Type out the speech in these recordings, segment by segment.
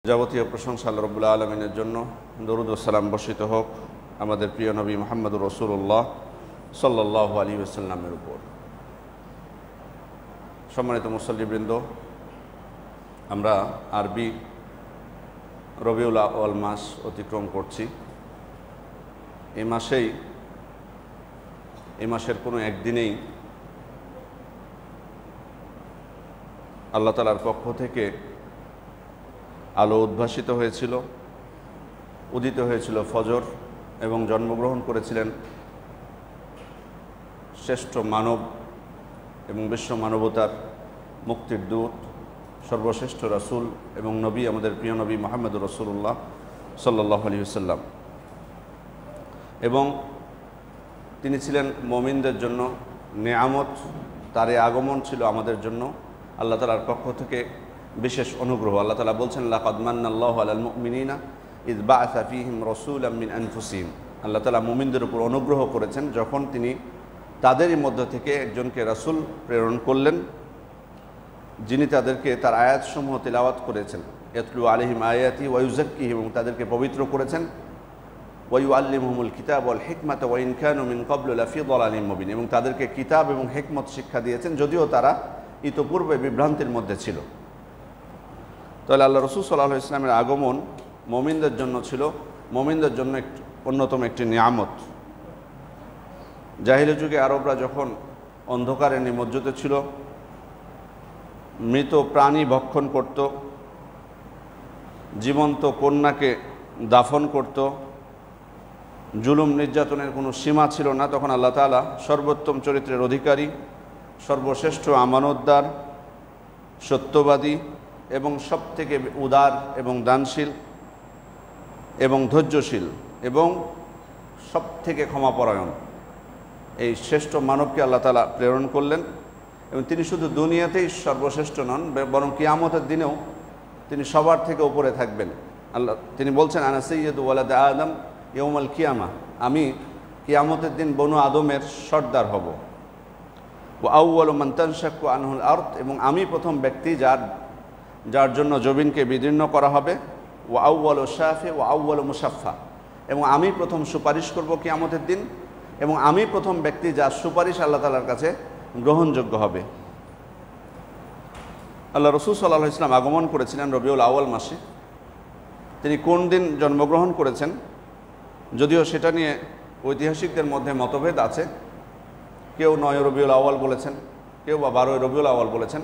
যাবতীয় প্রশংসা আল্লাহ রাব্বুল আলামিনের জন্য। দরুদ ও সালাম বর্ষিত হোক আমাদের প্রিয় নবী মুহাম্মদুর রাসূলুল্লাহ সাল্লাল্লাহু আলাইহি ওয়াসাল্লামের উপর। সম্মানিত মুসল্লিবৃন্দ, আমরা আরবি রবিউল আউয়াল মাস অতিক্রম করছি। এই মাসের কোনো একদিনেই আল্লাহ তাআলার পক্ষ থেকে আলো উদ্ভাসিত হয়েছিল, উদিত হয়েছিল ফজর, এবং জন্মগ্রহণ করেছিলেন শ্রেষ্ঠ মানব এবং বিশ্ব মানবতার মুক্তির দূত, সর্বশ্রেষ্ঠ রাসূল এবং নবী, আমাদের প্রিয় নবী মুহাম্মদুর রাসূলুল্লাহ সাল্লাল্লাহু আলাইহি ওয়াসাল্লাম। এবং তিনি ছিলেন মুমিনদের জন্য নেয়ামত। তার এই আগমন ছিল আমাদের জন্য আল্লাহ তাআলার পক্ষ থেকে বিশেষ অনুগ্রহ। আল্লাহ তাআলা বলছেন, লাকাদ মান্নাল্লাহু আলাল মুমিনিনা ইয বাআসা ফীহিম রাসূলাম মিন আনফুসিহিম। আল্লাহ তাআলা মুমিনদের উপর অনুগ্রহ করেছেন যখন তিনি তাদেরই মধ্য থেকে একজনকে রাসূল প্রেরণ করলেন, যিনি তাদেরকে তার আয়াতসমূহ তিলাওয়াত করেছেন। ইয়াতলু আলাইহিম আয়াতি ওয়া ইউযাক্কিহিম, এবং তাদেরকে পবিত্র করেছেন। ওয়া ইউআল্লিমুহুমুল কিতাব ওয়াল হিকমাতা ওয়া ইন কানু মিন ক্বাবলু লাফি যালালিম মুবিন, এবং তাদেরকে কিতাব এবং হিকমত শিক্ষা দিয়েছেন, যদিও তারা ইতপূর্বে বিভ্রান্তির মধ্যে ছিল। তাহলে আল্লাহ রাসূল সাল্লাল্লাহু আলাইহি ওয়াসাল্লামের আগমন মুমিনদের জন্য ছিল, মুমিনদের জন্য অন্যতম একটি নিয়ামত। জাহিলি যুগে আরবরা যখন অন্ধকারে নিমজ্জিত ছিল, মৃত প্রাণী ভক্ষণ করত, জীবন্ত কন্যাকে দাফন করত, জুলুম নির্যাতনের কোনো সীমা ছিল না, তখন আল্লাহ তাআলা সর্বোত্তম চরিত্রের অধিকারী, সর্বশ্রেষ্ঠ আমানতদার, সত্যবাদী এবং সবথেকে উদার এবং দানশীল এবং ধৈর্যশীল এবং সবথেকে ক্ষমাপরায়ণ এই শ্রেষ্ঠ মানবকে আল্লাহ তাআলা প্রেরণ করলেন। এবং তিনি শুধু দুনিয়াতেই সর্বশ্রেষ্ঠ নন, বরং কিয়ামতের দিনেও তিনি সবার থেকে উপরে থাকবেন। তিনি বলছেন, আনা সাইয়্যিদু ওয়ালাদ আদম ইয়াউমাল কিয়ামা, আমি কিয়ামতের দিন বনু আদমের সর্দার হব। ওয়া আউয়ালু মান তানশাক্কু আনহুল আরদ, এবং আমি প্রথম ব্যক্তি যার জন্য জমিনকে বিদীর্ণ করা হবে। ওয়া আউয়ালু শাফি ওয়া আউয়ালু মুশাফফা, এবং আমি প্রথম সুপারিশ করব কিয়ামতের দিন, এবং আমি প্রথম ব্যক্তি যার সুপারিশ আল্লাহ তাআলার কাছে গ্রহণযোগ্য হবে। আল্লাহ রাসূল সাল্লাল্লাহু আলাইহি ওয়াসাল্লাম আগমন করেছিলেন রবিউল আউয়াল মাসে। তিনি কোন দিন জন্মগ্রহণ করেছেন, যদিও সেটা নিয়ে ঐতিহাসিকদের মধ্যে মতভেদ আছে। কেউ 9 রবিউল আউয়াল বলেছেন, কেউ বা 12 রবিউল আউয়াল বলেছেন।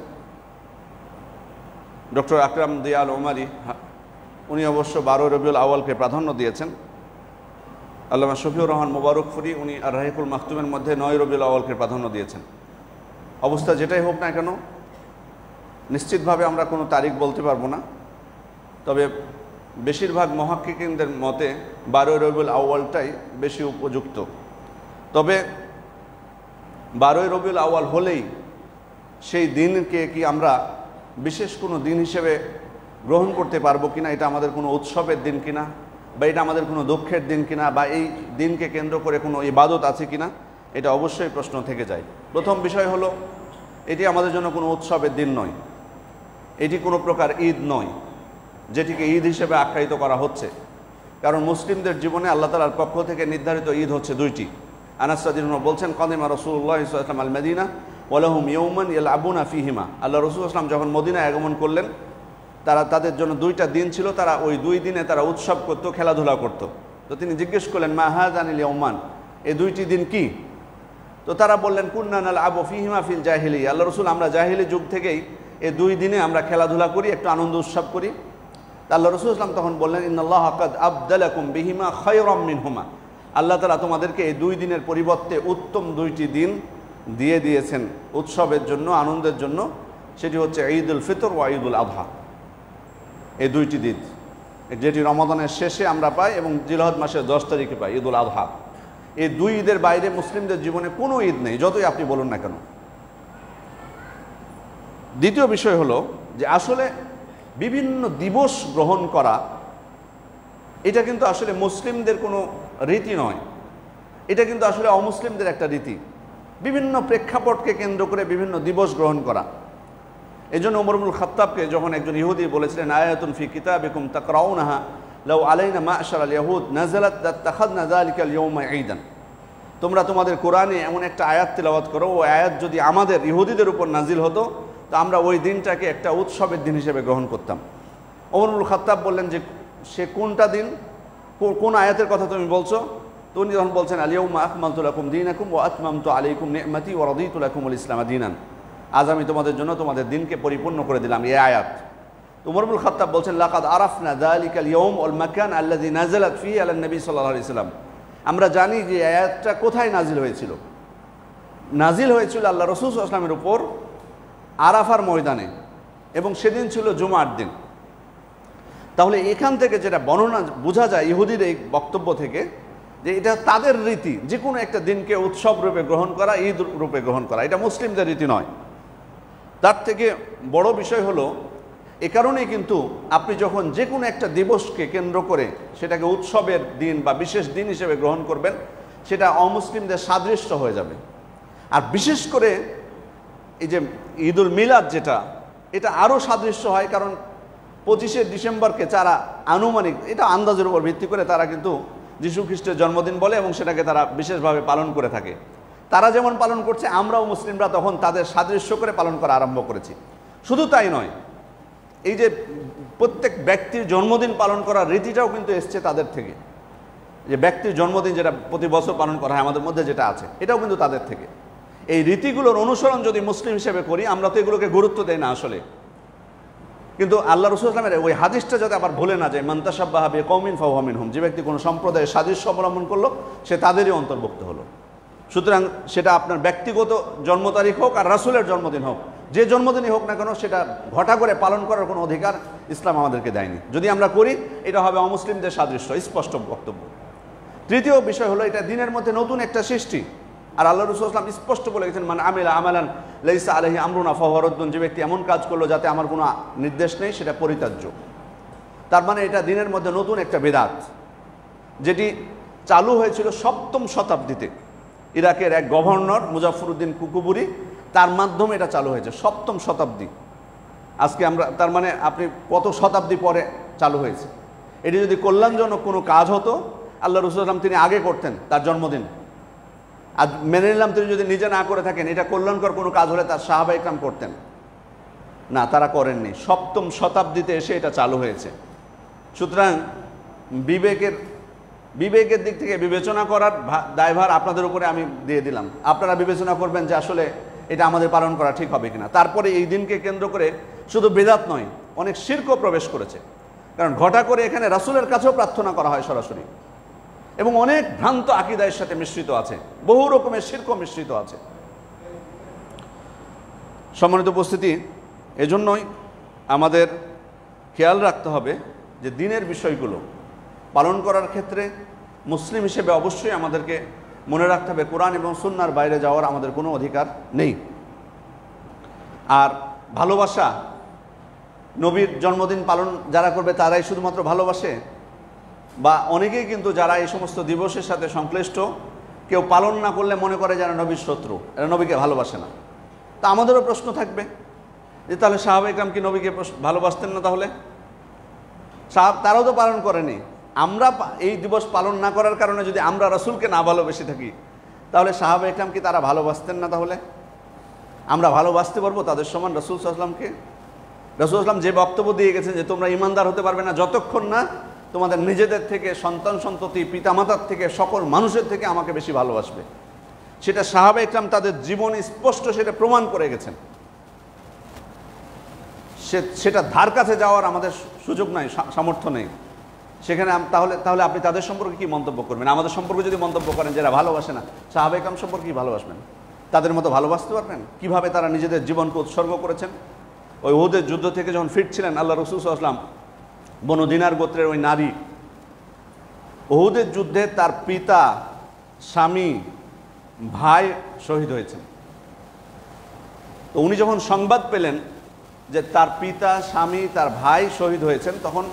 ডক্টর আকরাম দিয়াল ওমারি উনি অবশ্য 12 রবিউল আউয়ালকে প্রাধান্য দিয়েছেন। আল্লামা শফিউর রহমান মুবারকফুরি উনি আর রাহিকুল মাকতুমের মধ্যে 9 রবিউল আউয়ালকে প্রাধান্য দিয়েছেন। অবস্থা যেটাই হোক না কেন, নিশ্চিতভাবে আমরা কোনো তারিখ বলতে পারবো না, তবে বেশিরভাগ মুহাক্কিকিনদের মতে 12 রবিউল আউয়ালটাই বেশি উপযুক্ত। তবে 12 রবিউল আউয়াল হলেই সেই দিনকে কি আমরা বিশেষ কোনো দিন হিসেবে গ্রহণ করতে পারবো কিনা, এটা আমাদের কোনো উৎসবের দিন কিনা, বা এটা আমাদের কোনো দুঃখের দিন কিনা, বা এই দিনকে কেন্দ্র করে কোনো ইবাদত আছে কিনা, এটা অবশ্যই প্রশ্ন থেকে যায়। প্রথম বিষয় হলো, এটি আমাদের জন্য কোনো উৎসবের দিন নয়, এটি কোনো প্রকার ঈদ নয় যেটিকে ঈদ হিসেবে আখ্যায়িত করা হচ্ছে। কারণ মুসলিমদের জীবনে আল্লাহ তাআলার পক্ষ থেকে নির্ধারিত ঈদ হচ্ছে 2টি। আনাস রাদিয়াল্লাহু আনহু বলছেন, কাদিমা রাসূলুল্লাহ সাল্লাল্লাহু আলাইহি ওয়াসাল্লাম আল মদিনা ওয়া লাহুম ইয়াওমান ইয়ালআবুনা ফীহিমা। আল্লাহ রাসূল সাল্লাল্লাহু আলাইহি ওয়াসাল্লাম যখন মদিনায় আগমন করলেন, তাদের জন্য 2টা দিন ছিল, তারা ওই 2 দিনে তারা উৎসব করত, খেলাধুলা করত। তো তিনি জিজ্ঞেস করলেন, মা হাযানিল ইয়াওমান, এই 2টি দিন কি? তো তারা বললেন, কুন্না নালআবু ফীহিমা ফিল জাহিলিয়া। আল্লাহ রাসূল, আমরা জাহিলি যুগ থেকেই এই 2 দিনে আমরা খেলাধুলা করি, একটু আনন্দ উৎসব করি। আল্লাহ রাসূল সাল্লাল্লাহু আলাইহি ওয়াসাল্লাম তখন বললেন, ইন্নাল্লাহা কাদ আবদালাকুম বিহিমা খায়রাম মিনহুমা, আল্লাহ তাআলা তোমাদেরকে এই 2 দিনের পরিবর্তে উত্তম 2টি দিন দিয়ে দিয়েছেন উৎসবের জন্য, আনন্দের জন্য। সেটি হচ্ছে ঈদুল ফিতর ওয়া ঈদুল আযহা। এই 2টি দিন যেটি রমাদানের শেষে আমরা পাই এবং জিলহজ মাসের 10 তারিখে পাই, ঈদুল আযহা। এই 2 ঈদের বাইরে মুসলিমদের জীবনে কোনো ঈদ নেই, যতই আপনি বলুন না কেন। দ্বিতীয় বিষয় হলো যে আসলে বিভিন্ন দিবস গ্রহণ করা, এটা কিন্তু আসলে মুসলিমদের কোনো রীতি নয়, এটা কিন্তু আসলে অমুসলিমদের একটা রীতি। বিভিন্ন প্রেক্ষাপটকে কেন্দ্র করে বিভিন্ন দিবস গ্রহণ করা। এই জন্য ওমর ইবনুল খাত্তাবকে যখন একজন ইহুদি বলেছিলেন আয়াতুন ফি কিতাবিকুম তাকরাউনাহা লাউ আলাইনা মা'শারাল ইয়াহুদ নাযালাত লাত্তাখাযনা যালিকাল ইয়াওমা ঈদান, তোমরা তোমাদের কোরআনে এমন একটা আয়াত তিলাওয়াত করো, ওই আয়াত যদি আমাদের ইহুদিদের উপর নাজিল হতো তো আমরা ওই দিনটাকে একটা উৎসবের দিন হিসেবে গ্রহণ করতাম। ওমর ইবনুল খাত্তাব বললেন যে সে কোনটা দিন, কোন আয়াতের কথা তুমি বলছো? তো উনি যখন বলছেন আল ইয়াউমা আকমালতু লাকুম দীনাকুম ওয়া আতমামতু আলাইকুম নি'মাতি ওয়া রাদিতু লাকুমুল ইসলাম দীনান, আজ আমি তোমাদের জন্য তোমাদের দিনকে পরিপূর্ণ করে দিলাম, এই আয়াত। উমর ইবনুল খাত্তাব বলছেন লাকাদ আরাফনা যালিকাল ইয়াউম ওয়াল মাকান আল্লাযী নাযালাত ফীহি আলা নবী সাল্লাল্লাহু আলাইহি ওয়াসাল্লাম, আমরা জানি যে আয়াতটা কোথায় নাজিল হয়েছিল। নাজিল হয়েছিল আল্লাহ রাসূল সাল্লাল্লাহু আলাইহি ওয়াসাল্লামের উপর আরাফার ময়দানে, এবং সেদিন ছিল জুমার দিন। তাহলে এখান থেকে যেটা বর্ণনা বোঝা যায় ইহুদির এই বক্তব্য থেকে, যে এটা তাদের রীতি যে কোনো একটা দিনকে উৎসব রূপে গ্রহণ করা, ঈদ রূপে গ্রহণ করা, এটা মুসলিমদের রীতি নয়। তার থেকে বড় বিষয় হলো এ কারণেই কিন্তু আপনি যখন যে কোনো একটা দিবসকে কেন্দ্র করে সেটাকে উৎসবের দিন বা বিশেষ দিন হিসেবে গ্রহণ করবেন, সেটা অমুসলিমদের সাদৃশ্য হয়ে যাবে। আর বিশেষ করে এই যে ঈদুল মিলাদ যেটা, এটা আরও সাদৃশ্য হয়, কারণ 25শে ডিসেম্বরকে যারা আনুমানিক, এটা আন্দাজের উপর ভিত্তি করে তারা কিন্তু যীশু খ্রিস্টের জন্মদিন বলে এবং সেটাকে তারা বিশেষভাবে পালন করে থাকে। তারা যেমন পালন করছে, আমরাও মুসলিমরা তখন তাদের সাদৃশ্য করে পালন করা আরম্ভ করেছি। শুধু তাই নয়, এই যে প্রত্যেক ব্যক্তির জন্মদিন পালন করার রীতিটাও কিন্তু এসছে তাদের থেকে। যে ব্যক্তির জন্মদিন যেটা প্রতি বছর পালন করা হয় আমাদের মধ্যে যেটা আছে, এটাও কিন্তু তাদের থেকে। এই রীতিগুলোর অনুসরণ যদি মুসলিম হিসেবে করি, আমরা তো এগুলোকে গুরুত্ব দেই না আসলে। কিন্তু আল্লাহ রাসূল সাল্লাল্লাহু আলাইহি ওয়াসাল্লামের ওই হাদিসটা যাতে আবার ভুলে না যায়, মান তাশাব্বাহা বিকওমিন ফাহুয়া মিনহুম, যে ব্যক্তি কোনো সম্প্রদায়ের সাদৃশ্য অবলম্বন করলো সে তাদেরই অন্তর্ভুক্ত হলো। সুতরাং সেটা আপনার ব্যক্তিগত জন্ম তারিখ হোক আর রাসূলের জন্মদিন হোক, যে জন্মদিনই হোক না কেন, সেটা ঘটা করে পালন করার কোনো অধিকার ইসলাম আমাদেরকে দেয়নি। যদি আমরা করি, এটা হবে অমুসলিমদের সাদৃশ্য, স্পষ্ট বক্তব্য। তৃতীয় বিষয় হলো এটা দিনের মধ্যে নতুন একটা সৃষ্টি। আর আল্লাহ রাসূল সাল্লাল্লাহু আলাইহি ওয়াসাল্লাম স্পষ্ট বলে গেছেন মান আমিলা আমালান লাইসা আলাইহি আমরুনা ফাহুয়া রাদ্দুন, যে ব্যক্তি এমন কাজ করলো যাতে আমার কোনো নির্দেশ নেই, সেটা পরিত্যাজ্য। তার মানে এটা দিনের মধ্যে নতুন একটা বেদাত, যেটি চালু হয়েছিল 7ম শতাব্দীতে। ইরাকের এক গভর্নর মুজাফফরউদ্দিন কুকুবুরি, তার মাধ্যমে এটা চালু হয়েছে 7ম শতাব্দী। আজকে আমরা, তার মানে আপনি কত শতাব্দী পরে চালু হয়েছে। এটি যদি কল্যাণজনক কোনো কাজ হতো, আল্লাহ রাসূল সাল্লাল্লাহু আলাইহি ওয়াসাল্লাম তিনি আগে করতেন তার জন্মদিন। আর মেনে নিলাম তিনি যদি নিজে না করে থাকেন, এটা কল্যাণকর কোনো কাজ হলে তার সাহাবায়ে কেরাম করতেন না, তারা করেননি। 7ম শতাব্দীতে এসে এটা চালু হয়েছে। সুতরাং বিবেকের দিক থেকে বিবেচনা করার দায়ভার আপনাদের উপরে আমি দিয়ে দিলাম। আপনারা বিবেচনা করবেন যে আসলে এটা আমাদের পালন করা ঠিক হবে কিনা। তারপরে এই দিনকে কেন্দ্র করে শুধু বেদাত নয়, অনেক শিরকও প্রবেশ করেছে। কারণ ঘটা করে এখানে রাসূলের কাছেও প্রার্থনা করা হয় সরাসরি, এবং অনেক ভ্রান্ত আকীদার সাথে মিশ্রিত আছে, বহু রকমের শিরকও মিশ্রিত আছে। সম্মানিত উপস্থিতি, এজন্যই আমাদের খেয়াল রাখতে হবে যে দিনের বিষয়গুলো পালন করার ক্ষেত্রে মুসলিম হিসেবে অবশ্যই আমাদেরকে মনে রাখতে হবে কোরআন এবং সুন্নাহর বাইরে যাওয়ার আমাদের কোনো অধিকার নেই। আর ভালোবাসা, নবীর জন্মদিন পালন যারা করবে তারাই শুধুমাত্র ভালোবাসে, বা অনেকেই কিন্তু যারা এই সমস্ত দিবসের সাথে সংশ্লিষ্ট, কেউ পালন না করলে মনে করে যারা নবীর শত্রু, এরা নবীকে ভালোবাসে না। তা আমাদেরও প্রশ্ন থাকবে যে তাহলে সাহাবায়ে কেরাম কি নবীকে ভালোবাসতেন না? তাহলে তারাও তো পালন করেনি। আমরা এই দিবস পালন না করার কারণে যদি আমরা রাসূলকে না ভালোবেসে থাকি, তাহলে সাহাবায়ে কেরাম কি তারা ভালোবাসতেন না? তাহলে আমরা ভালোবাসতে পারবো তাদের সমান রাসূল সাল্লাল্লাহু আলাইহি ওয়াসাল্লামকে? রাসূল সাল্লাল্লাহু আলাইহি ওয়াসাল্লাম যে বক্তব্য দিয়ে গেছেন যে তোমরা ঈমানদার হতে পারবে না যতক্ষণ না তোমাদের নিজেদের থেকে, সন্তান সন্ততি, পিতামাতার থেকে, সকল মানুষের থেকে আমাকে বেশি ভালোবাসবে, সেটা সাহাবায়ে কেরাম তাদের জীবনে স্পষ্ট সেটা প্রমাণ করে গেছেন। সেটা ধার কাছে যাওয়ার আমাদের সুযোগ নাই, সামর্থ্য নেই সেখানে। তাহলে আপনি তাদের সম্পর্কে কি মন্তব্য করবেন? আমাদের সম্পর্কে যদি মন্তব্য করেন যারা ভালোবাসে না, সাহাবায়ে কেরাম সম্পর্কে কি ভালোবাসবেন? তাদের মতো ভালোবাসতে পারবেন? কিভাবে তারা নিজেদের জীবনকে উৎসর্গ করেছেন। ওই উহুদের যুদ্ধ থেকে যখন ফিরছিলেন, আল্লাহ রাসূল সাল্লাল্লাহু আলাইহি ওয়াসাল্লাম, বনু দিনার গোত্রের ওই নারী, উহুদের যুদ্ধে তার পিতা, স্বামী, ভাই শহীদ হয়েছেন। তো উনি যখন সংবাদ পেলেন যে তার পিতা, স্বামী, তার ভাই শহীদ হয়েছেন, তখন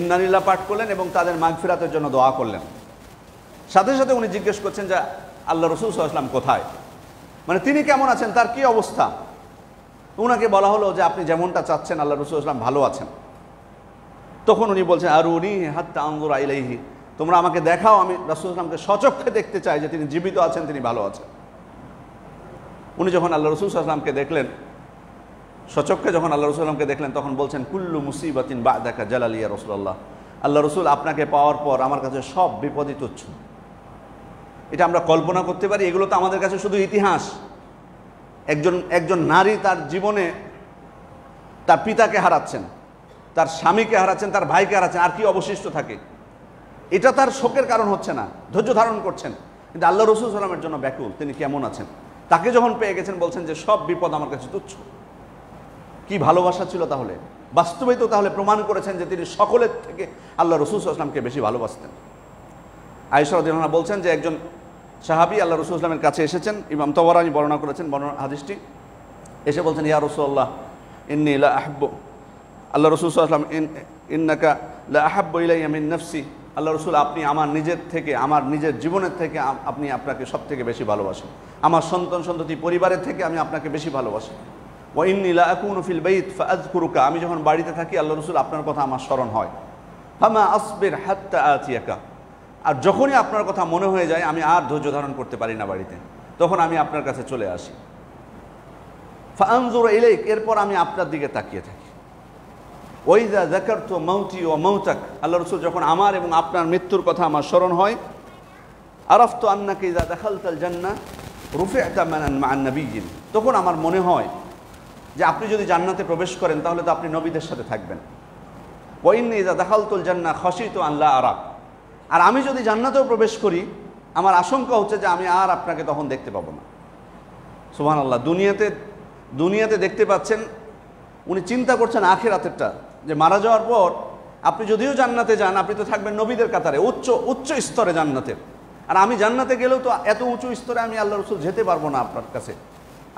ইন্নালিল্লাহ পাঠ করলেন এবং তাদের মাগফিরাতের জন্য দোয়া করলেন। সাথে সাথে উনি জিজ্ঞেস করছেন যে আল্লাহ রাসূল সাল্লাল্লাহু আলাইহি ওয়াসাল্লাম কোথায়, মানে তিনি কেমন আছেন, তার কি অবস্থা। ওনাকে বলা হলো যে আপনি যেমনটা চাচ্ছেন আল্লাহ রাসূল সাল্লাল্লাহু আলাইহি ওয়াসাল্লাম ভালো আছেন। তখন উনি বলছেন আরুনি হাত্তা আনজুরা ইলাইহি, তোমরা আমাকে দেখাও, আমি রাসূল সাল্লাল্লাহু আলাইহি ওয়াসাল্লামকে সচক্ষে দেখতে চাই যে তিনি জীবিত আছেন, তিনি ভালো আছেন। উনি যখন আল্লাহ রাসূল সাল্লাল্লাহু আলাইহি ওয়াসাল্লামকে দেখলেন, সচক্ষে যখন আল্লাহ রাসূল সাল্লাল্লাহু আলাইহি ওয়াসাল্লামকে দেখলেন, তখন বলছেন কুল্লু মুসিবাতিন বা'দাকা জালালি ইয়া রাসূলুল্লাহ, আল্লাহ রাসূল আপনাকে পাওয়ার পর আমার কাছে সব বিপদই তুচ্ছ। এটা আমরা কল্পনা করতে পারি, এগুলো তো আমাদের কাছে শুধু ইতিহাস। একজন নারী তার জীবনে তার পিতাকে হারাচ্ছেন, তার স্বামীকে হারাচ্ছেন, তার ভাইকে হারাচ্ছেন, আর কি অবশিষ্ট থাকে? এটা তার শোকের কারণ হচ্ছে না, ধৈর্য ধারণ করছেন। কিন্তু আল্লাহ রাসূল সাল্লাল্লাহু আলাইহি ওয়াসাল্লামের জন্য ব্যাকুল, তিনি কেমন আছেন। তাকে যখন পেয়ে গেছেন বলছেন যে সব বিপদ আমার কাছে তুচ্ছ। কি ভালোবাসা ছিল তাহলে! বাস্তবেই তো তাহলে প্রমাণ করেছেন যে তিনি সকলের থেকে আল্লাহ রাসূল সাল্লাল্লাহু আলাইহি ওয়াসাল্লামকে বেশি ভালোবাসতেন। আয়েশা রাদিয়াল্লাহু আনহা বলছেন যে একজন সাহাবী আল্লাহ রাসূল সাল্লাল্লাহু আলাইহি ওয়াসাল্লামের কাছে এসেছেন, ইমাম তাবরানী বর্ণনা করেছেন হাদিসটি। এসে বলছেন ইয়া রাসূলুল্লাহ ইন্নী লা আহব্বু, আল্লাহ রাসূল সাল্লাল্লাহু আলাইহি ওয়াসাল্লাম ইন্নাকা লা আহাব্বু ইলাইয়া মিন নাফসি, আল্লাহ রাসূল আপনি আমার নিজের থেকে, আমার নিজের জীবনের থেকে আপনি আপনাকে সব থেকে বেশি ভালোবাসেন, আমার সন্তান সন্ততি পরিবারের থেকে আমি আপনাকে বেশি ভালোবাসি। ওয়া ইন্নী লা আকুনু ফিল বাইত ফাআযকুরুকা, আমি যখন বাড়িতে থাকি আল্লাহ রাসূল আপনার কথা আমার স্মরণ হয়। ফামা আসবির হাত্তা আতিয়াকা, আর যখনই আপনার কথা মনে হয়ে যায় আমি আর ধৈর্য ধারণ করতে পারি না বাড়িতে, তখন আমি আপনার কাছে চলে আসি। ফাআনজুরু ইলাইক, এরপর আমি আপনার দিকে তাকিয়ে থাকি। ওয়াইযা যাকারতু মাউতি ওয়া মাউতাক, আল্লাহ রাসূল যখন আমার এবং আপনার মৃত্যুর কথা আমার স্মরণ হয়, আরাফতু আন্নাকা ইযা দাখালতাল জান্নাহ রুফি'তা মা'আন নাবিয়্যিন, তখন আমার মনে হয় যে আপনি যদি জান্নাতে প্রবেশ করেন তাহলে তো আপনি নবীদের সাথে থাকবেন। ওয়া ইন্নী ইযা দাখালতুল জান্নাহ খাশিতু আন লা আরাক, আর আমি যদি জান্নাতেও প্রবেশ করি আমার আশঙ্কা হচ্ছে যে আমি আর আপনাকে তখন দেখতে পাবো না। সুবহানাল্লাহ, দুনিয়াতে দেখতে পাচ্ছেন, উনি চিন্তা করছেন আখিরাতেরটা, যে মারা যাওয়ার পর আপনি যদিও জান্নাতে যান আপনি তো থাকবেন নবীদের কাতারে, উচ্চ স্তরে জান্নাতের। আর আমি জান্নাতে গেলেও তো এত উঁচু স্তরে আমি আল্লাহ রাসূল যেতে পারবো না আপনার কাছে,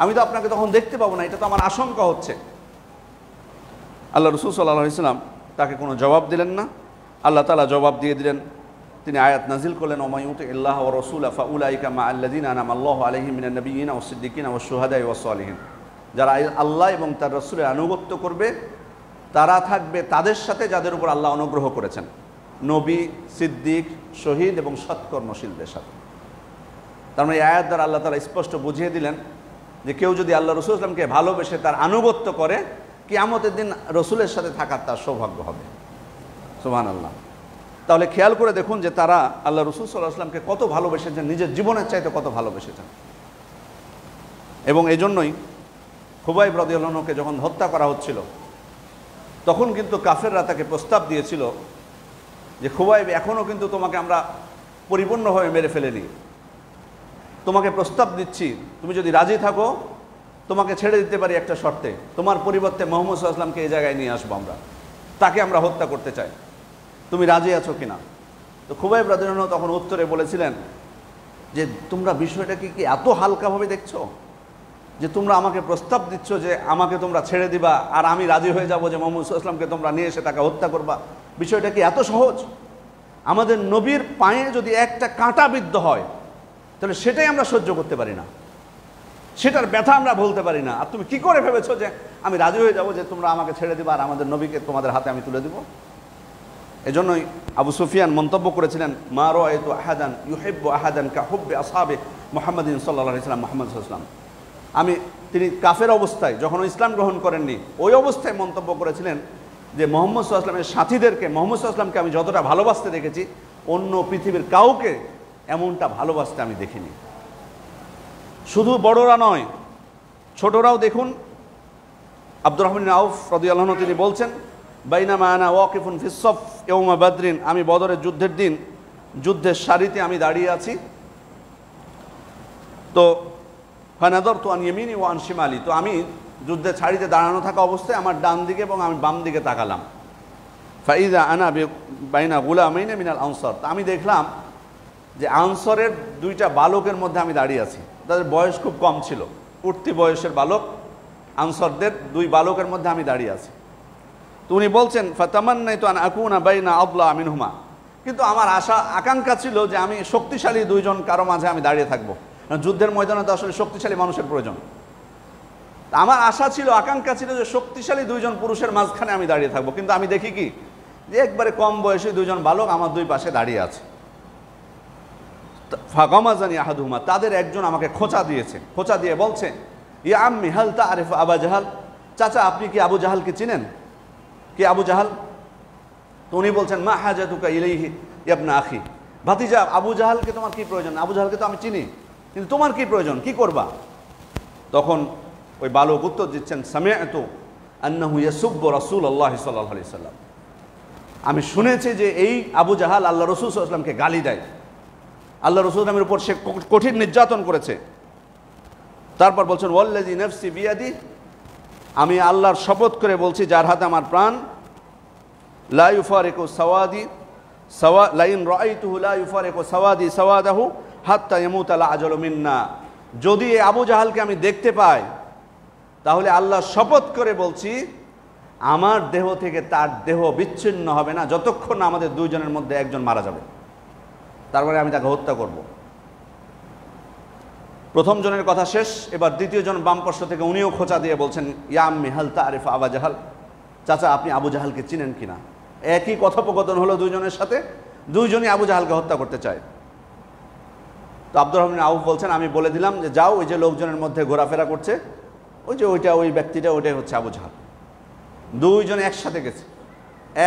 আমি তো আপনাকে তখন দেখতে পাবো না, এটা তো আমার আশঙ্কা হচ্ছে। আল্লাহ রাসূল সাল্লাল্লাহু আলাইহি ওয়াসাল্লাম তাকে কোনো জবাব দিলেন না। আল্লাহ তাআলা জবাব দিয়ে দিলেন, তিনি আয়াত নাজিল করলেন ওয়া মাইয়ুতি আল্লাহ ওয়া রাসূলা ফাউলাইকা মা'আল্লাযিনা আনআমা আল্লাহু আলাইহিম মিনান নাবিয়্যিনা ওয়াস সিদ্দিকিনা ওয়াশ শুহাদা'i ওয়াস সালিহিন, যারা আল্লাহ এবং তার রাসূলের আনুগত্য করবে তারা থাকবে তাদের সাথে যাদের উপর আল্লাহ অনুগ্রহ করেছেন, নবী, সিদ্দিক, শহীদ এবং সৎকর্মশীলদের সাথে। তার মানে এই আয়াত দ্বারা আল্লাহ তাআলা স্পষ্ট বুঝিয়ে দিলেন যে কেউ যদি আল্লাহ রাসূল সাল্লাল্লাহু আলাইহি ওয়াসাল্লামকে ভালোবেসে তার আনুগত্য করে, কিয়ামতের দিন রাসূলের সাথে থাকার তার সৌভাগ্য হবে। সুবহানাল্লাহ। তাহলে খেয়াল করে দেখুন যে তারা আল্লাহ রাসূল সাল্লাল্লাহু আলাইহি ওয়াসাল্লামকে কত ভালোবেসেছেন, নিজের জীবনের চাইতে কত ভালোবেসেছেন। এবং এই জন্যই খুবাইব রাদিয়াল্লাহু আনহুকে যখন হত্যা করা হচ্ছিল তখন কিন্তু কাফেররা তাকে প্রস্তাব দিয়েছিল যে খুবাইব, এখনও কিন্তু তোমাকে আমরা পরিপূর্ণভাবে মেরে ফেলেনি, তোমাকে প্রস্তাব দিচ্ছি, তুমি যদি রাজি থাকো তোমাকে ছেড়ে দিতে পারি একটা শর্তে, তোমার পরিবর্তে মুহাম্মদ সাল্লাল্লাহু আলাইহি ওয়াসাল্লামকে এই জায়গায় নিয়ে আসবো, তাকে আমরা হত্যা করতে চাই, তুমি রাজি আছো কিনা? তো খুবাইব রাদিয়াল্লাহু আনহু তখন উত্তরে বলেছিলেন যে তোমরা বিষয়টাকে কি এত হালকাভাবে দেখছো যে তোমরা আমাকে প্রস্তাব দিচ্ছ যে আমাকে তোমরা ছেড়ে দিবা আর আমি রাজি হয়ে যাব যে মুহাম্মদ সাল্লাল্লাহু আলাইহি ওয়াসাল্লামকে তোমরা নিয়ে এসে তাকে হত্যা করবা? বিষয়টা কি এত সহজ? আমাদের নবীর পায়ে যদি একটা কাঁটা বিদ্ধ হয় তাহলে সেটাই আমরা সহ্য করতে পারি না, সেটার ব্যথা আমরা বলতে পারি না, আর তুমি কি করে ভেবেছো যে আমি রাজি হয়ে যাব যে তোমরা আমাকে ছেড়ে দিবা আর আমাদের নবীকে তোমাদের হাতে আমি তুলে দিব? এজন্যই আবু সুফিয়ান মন্তব্য করেছিলেন, মা রাআইতু আহাদান ইউহিব্বু আহাদান কা হুব্বি আসহাবি মুহাম্মাদিন সাল্লাল্লাহু আলাইহি ওয়াসাল্লাম, মুহাম্মদ সাল্লাল্লাহু আলাইহি ওয়াসাল্লাম। তিনি কাফের অবস্থায় যখন ইসলাম গ্রহণ করেননি ওই অবস্থায় মন্তব্য করেছিলেন যে মুহাম্মদ সাল্লাল্লাহু আলাইহি ওয়াসাল্লামের সাথীদেরকে, মুহাম্মদ সাল্লাল্লাহু আলাইহি ওয়াসাল্লামকে আমি যতটা ভালোবাসতে দেখেছি অন্য পৃথিবীর কাউকে এমনটা ভালোবাসতে আমি দেখিনি। শুধু বড়রা নয়, ছোটরাও দেখুন। আব্দুর রহমান বিন আউফ রাদিয়াল্লাহু আনহু তিনি বলছেন, বাইনামা আনা ওয়াকিফুন ফিস সফ ইয়াউমা বাদরিন, আমি বদরের যুদ্ধের দিন যুদ্ধের সারিতে আমি দাঁড়িয়ে আছি, তো ফানাদারতু আন ইয়ামিনি ওয়া আন শিমালি, তো আমি যুদ্ধের সারিতে দাঁড়ানো থাকা অবস্থায় আমার ডান দিকে এবং আমি বাম দিকে তাকালাম। ফাইদা আনা বাইনা গুলামাইন মিনাল আনসার, আমি দেখলাম যে আনসারের দুইটা বালকের মধ্যে আমি দাঁড়িয়ে আছি, তাদের বয়স খুব কম ছিল, উঠতি বয়সের বালক, আনসারদের দুই বালকের মধ্যে আমি দাঁড়িয়ে আছি। তো উনি বলছেন ফাতামান্নাইতু আন আকুনা বাইনা আদলা মিনহুমা, কিন্তু আমার আশা আকাঙ্ক্ষা ছিল যে আমি শক্তিশালী দুইজন কারো মাঝে আমি দাঁড়িয়ে থাকবো, যুদ্ধের ময়দানে তো আসলে শক্তিশালী মানুষের প্রয়োজন। আমার আশা ছিল, আকাঙ্ক্ষা ছিল যে শক্তিশালী দুইজন পুরুষের মাঝখানে আমি দাঁড়িয়ে থাকবো, কিন্তু আমি দেখি কি যে একবারে কম বয়সী দুইজন বালক আমার দুই পাশে দাঁড়িয়ে আছে। ফাগামাজানি আহাদুহুমা, তাদের একজন আমাকে খোঁচা দিয়েছে, খোঁচা দিয়ে বলছে, ইয়া আম্মি হাল তারিফু আবু জাহাল, চাচা আপনি কি আবু জাহালকে চিনেন? কি আবু জাহাল? তো উনি বলছেন, মা হাজাতুকা ইলাইহি ইবনা আখি, ভাতিজা আবু জাহালকে তোমার কি প্রয়োজন? আবু জাহালকে তো আমি চিনি, কিন্তু তোমার কি প্রয়োজন, কি করবা? তখন ওই বালক উত্তর দিচ্ছেন, সামিআতু আন্নাহু ইয়াসুব্বু রাসূলুল্লাহ সাল্লাল্লাহু আলাইহি সাল্লাম, আমি শুনেছি যে এই আবু জাহাল আল্লাহ রাসূল সাল্লাল্লাহু আলাইহি ওয়াসাল্লামকে গালি দেয়, আল্লাহ রাসূল সাল্লামের উপর সে কঠিন নির্যাতন করেছে। তারপর বলছেন, ওয়াল্লাযী নাফসি বিয়াদি, আমি আল্লাহর শপথ করে বলছি যার হাতে আমার প্রাণ, লা ইউফারিকু সাওয়াদি লাইন রাআইতুহু লা ইউফারিকু সাওয়াদি সাওয়াদাহু হাত্তা ইয়ামুতা লা আজালু মিন্না, যদি এই আবু জাহালকে আমি দেখতে পাই তাহলে আল্লাহ শপথ করে বলছি আমার দেহ থেকে তার দেহ বিচ্ছিন্ন হবে না যতক্ষণ না আমাদের দুইজনের মধ্যে একজন মারা যাবে, তারপরে আমি তাকে হত্যা করব। প্রথম জনের কথা শেষ, এবার দ্বিতীয় জন বাম পার্শ্ব থেকে উনিও খোঁচা দিয়ে বলছেন, ইয়া আম্মি হাল তারিফু আবু জাহাল, চাচা আপনি আবু জাহালকে চিনেন কিনা? একই কথোপকথন হলো দুইজনের সাথে, দুইজনই আবু জাহালকে হত্যা করতে চায়। তো আব্দুর রহমান আউফ বলছেন, আমি বলে দিলাম যে যাও, ওই যে লোকজনের মধ্যে ঘোরাফেরা করছে, ওই যে ওই ব্যক্তিটা, ওইটাই হচ্ছে আবু জাহাল। দুইজন একসাথে গেছে,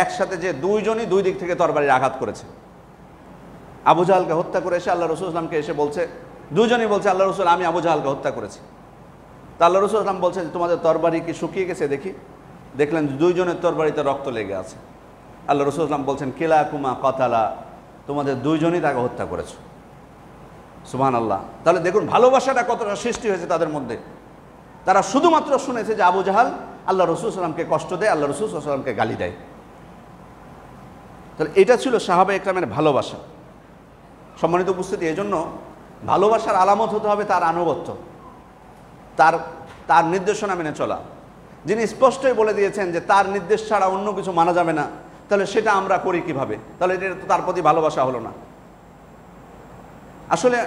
একসাথে যে দুইজনই দুই দিক থেকে তরবারির আঘাত করেছে। আবু জাহালকে হত্যা করে এসে আল্লাহ রাসূল সাল্লাল্লাহু আলাইহি ওয়াসাল্লামকে এসে বলছে, দুইজনই বলছে, আল্লাহ রাসূল আমি আবু জাহালকে হত্যা করেছি। তা আল্লাহ রাসূল সাল্লাল্লাহু আলাইহি ওয়াসাল্লাম বলছেন, তোমাদের তরবারি কি শুকিয়ে গেছে দেখি? দেখলেন দুইজনের তরবারিতে রক্ত লেগে আছে। আল্লাহ রাসূল সাল্লাল্লাহু আলাইহি ওয়াসাল্লাম বলছেন, কিলাকুমা কাতালা, তোমাদের দুইজনই তাকে হত্যা করেছো। সুবহানাল্লাহ। তাহলে দেখুন ভালোবাসাটা কতটা সৃষ্টি হয়েছে তাদের মধ্যে। তারা শুধুমাত্র শুনেছে যে আবু জাহাল আল্লাহ রাসূল সাল্লাল্লাহু আলাইহি ওয়াসাল্লামকে কষ্ট দেয়, আল্লাহ রাসূল সাল্লাল্লাহু আলাইহি ওয়াসাল্লামকে গালি দেয়। তাহলে এটা ছিল সাহাবা ইকরামের ভালোবাসা। সম্মানিত উপস্থিতি, এই জন্য ভালোবাসার আলামত হতে হবে তার আনুগত্য, তার নির্দেশনা মেনে চলা। যিনি স্পষ্টই বলে দিয়েছেন যে তার নির্দেশ ছাড়া অন্য কিছু মানা যাবে না, তাহলে সেটা আমরা করি কিভাবে? তাহলে এটা তো তার প্রতি ভালোবাসা হলো না। আসলে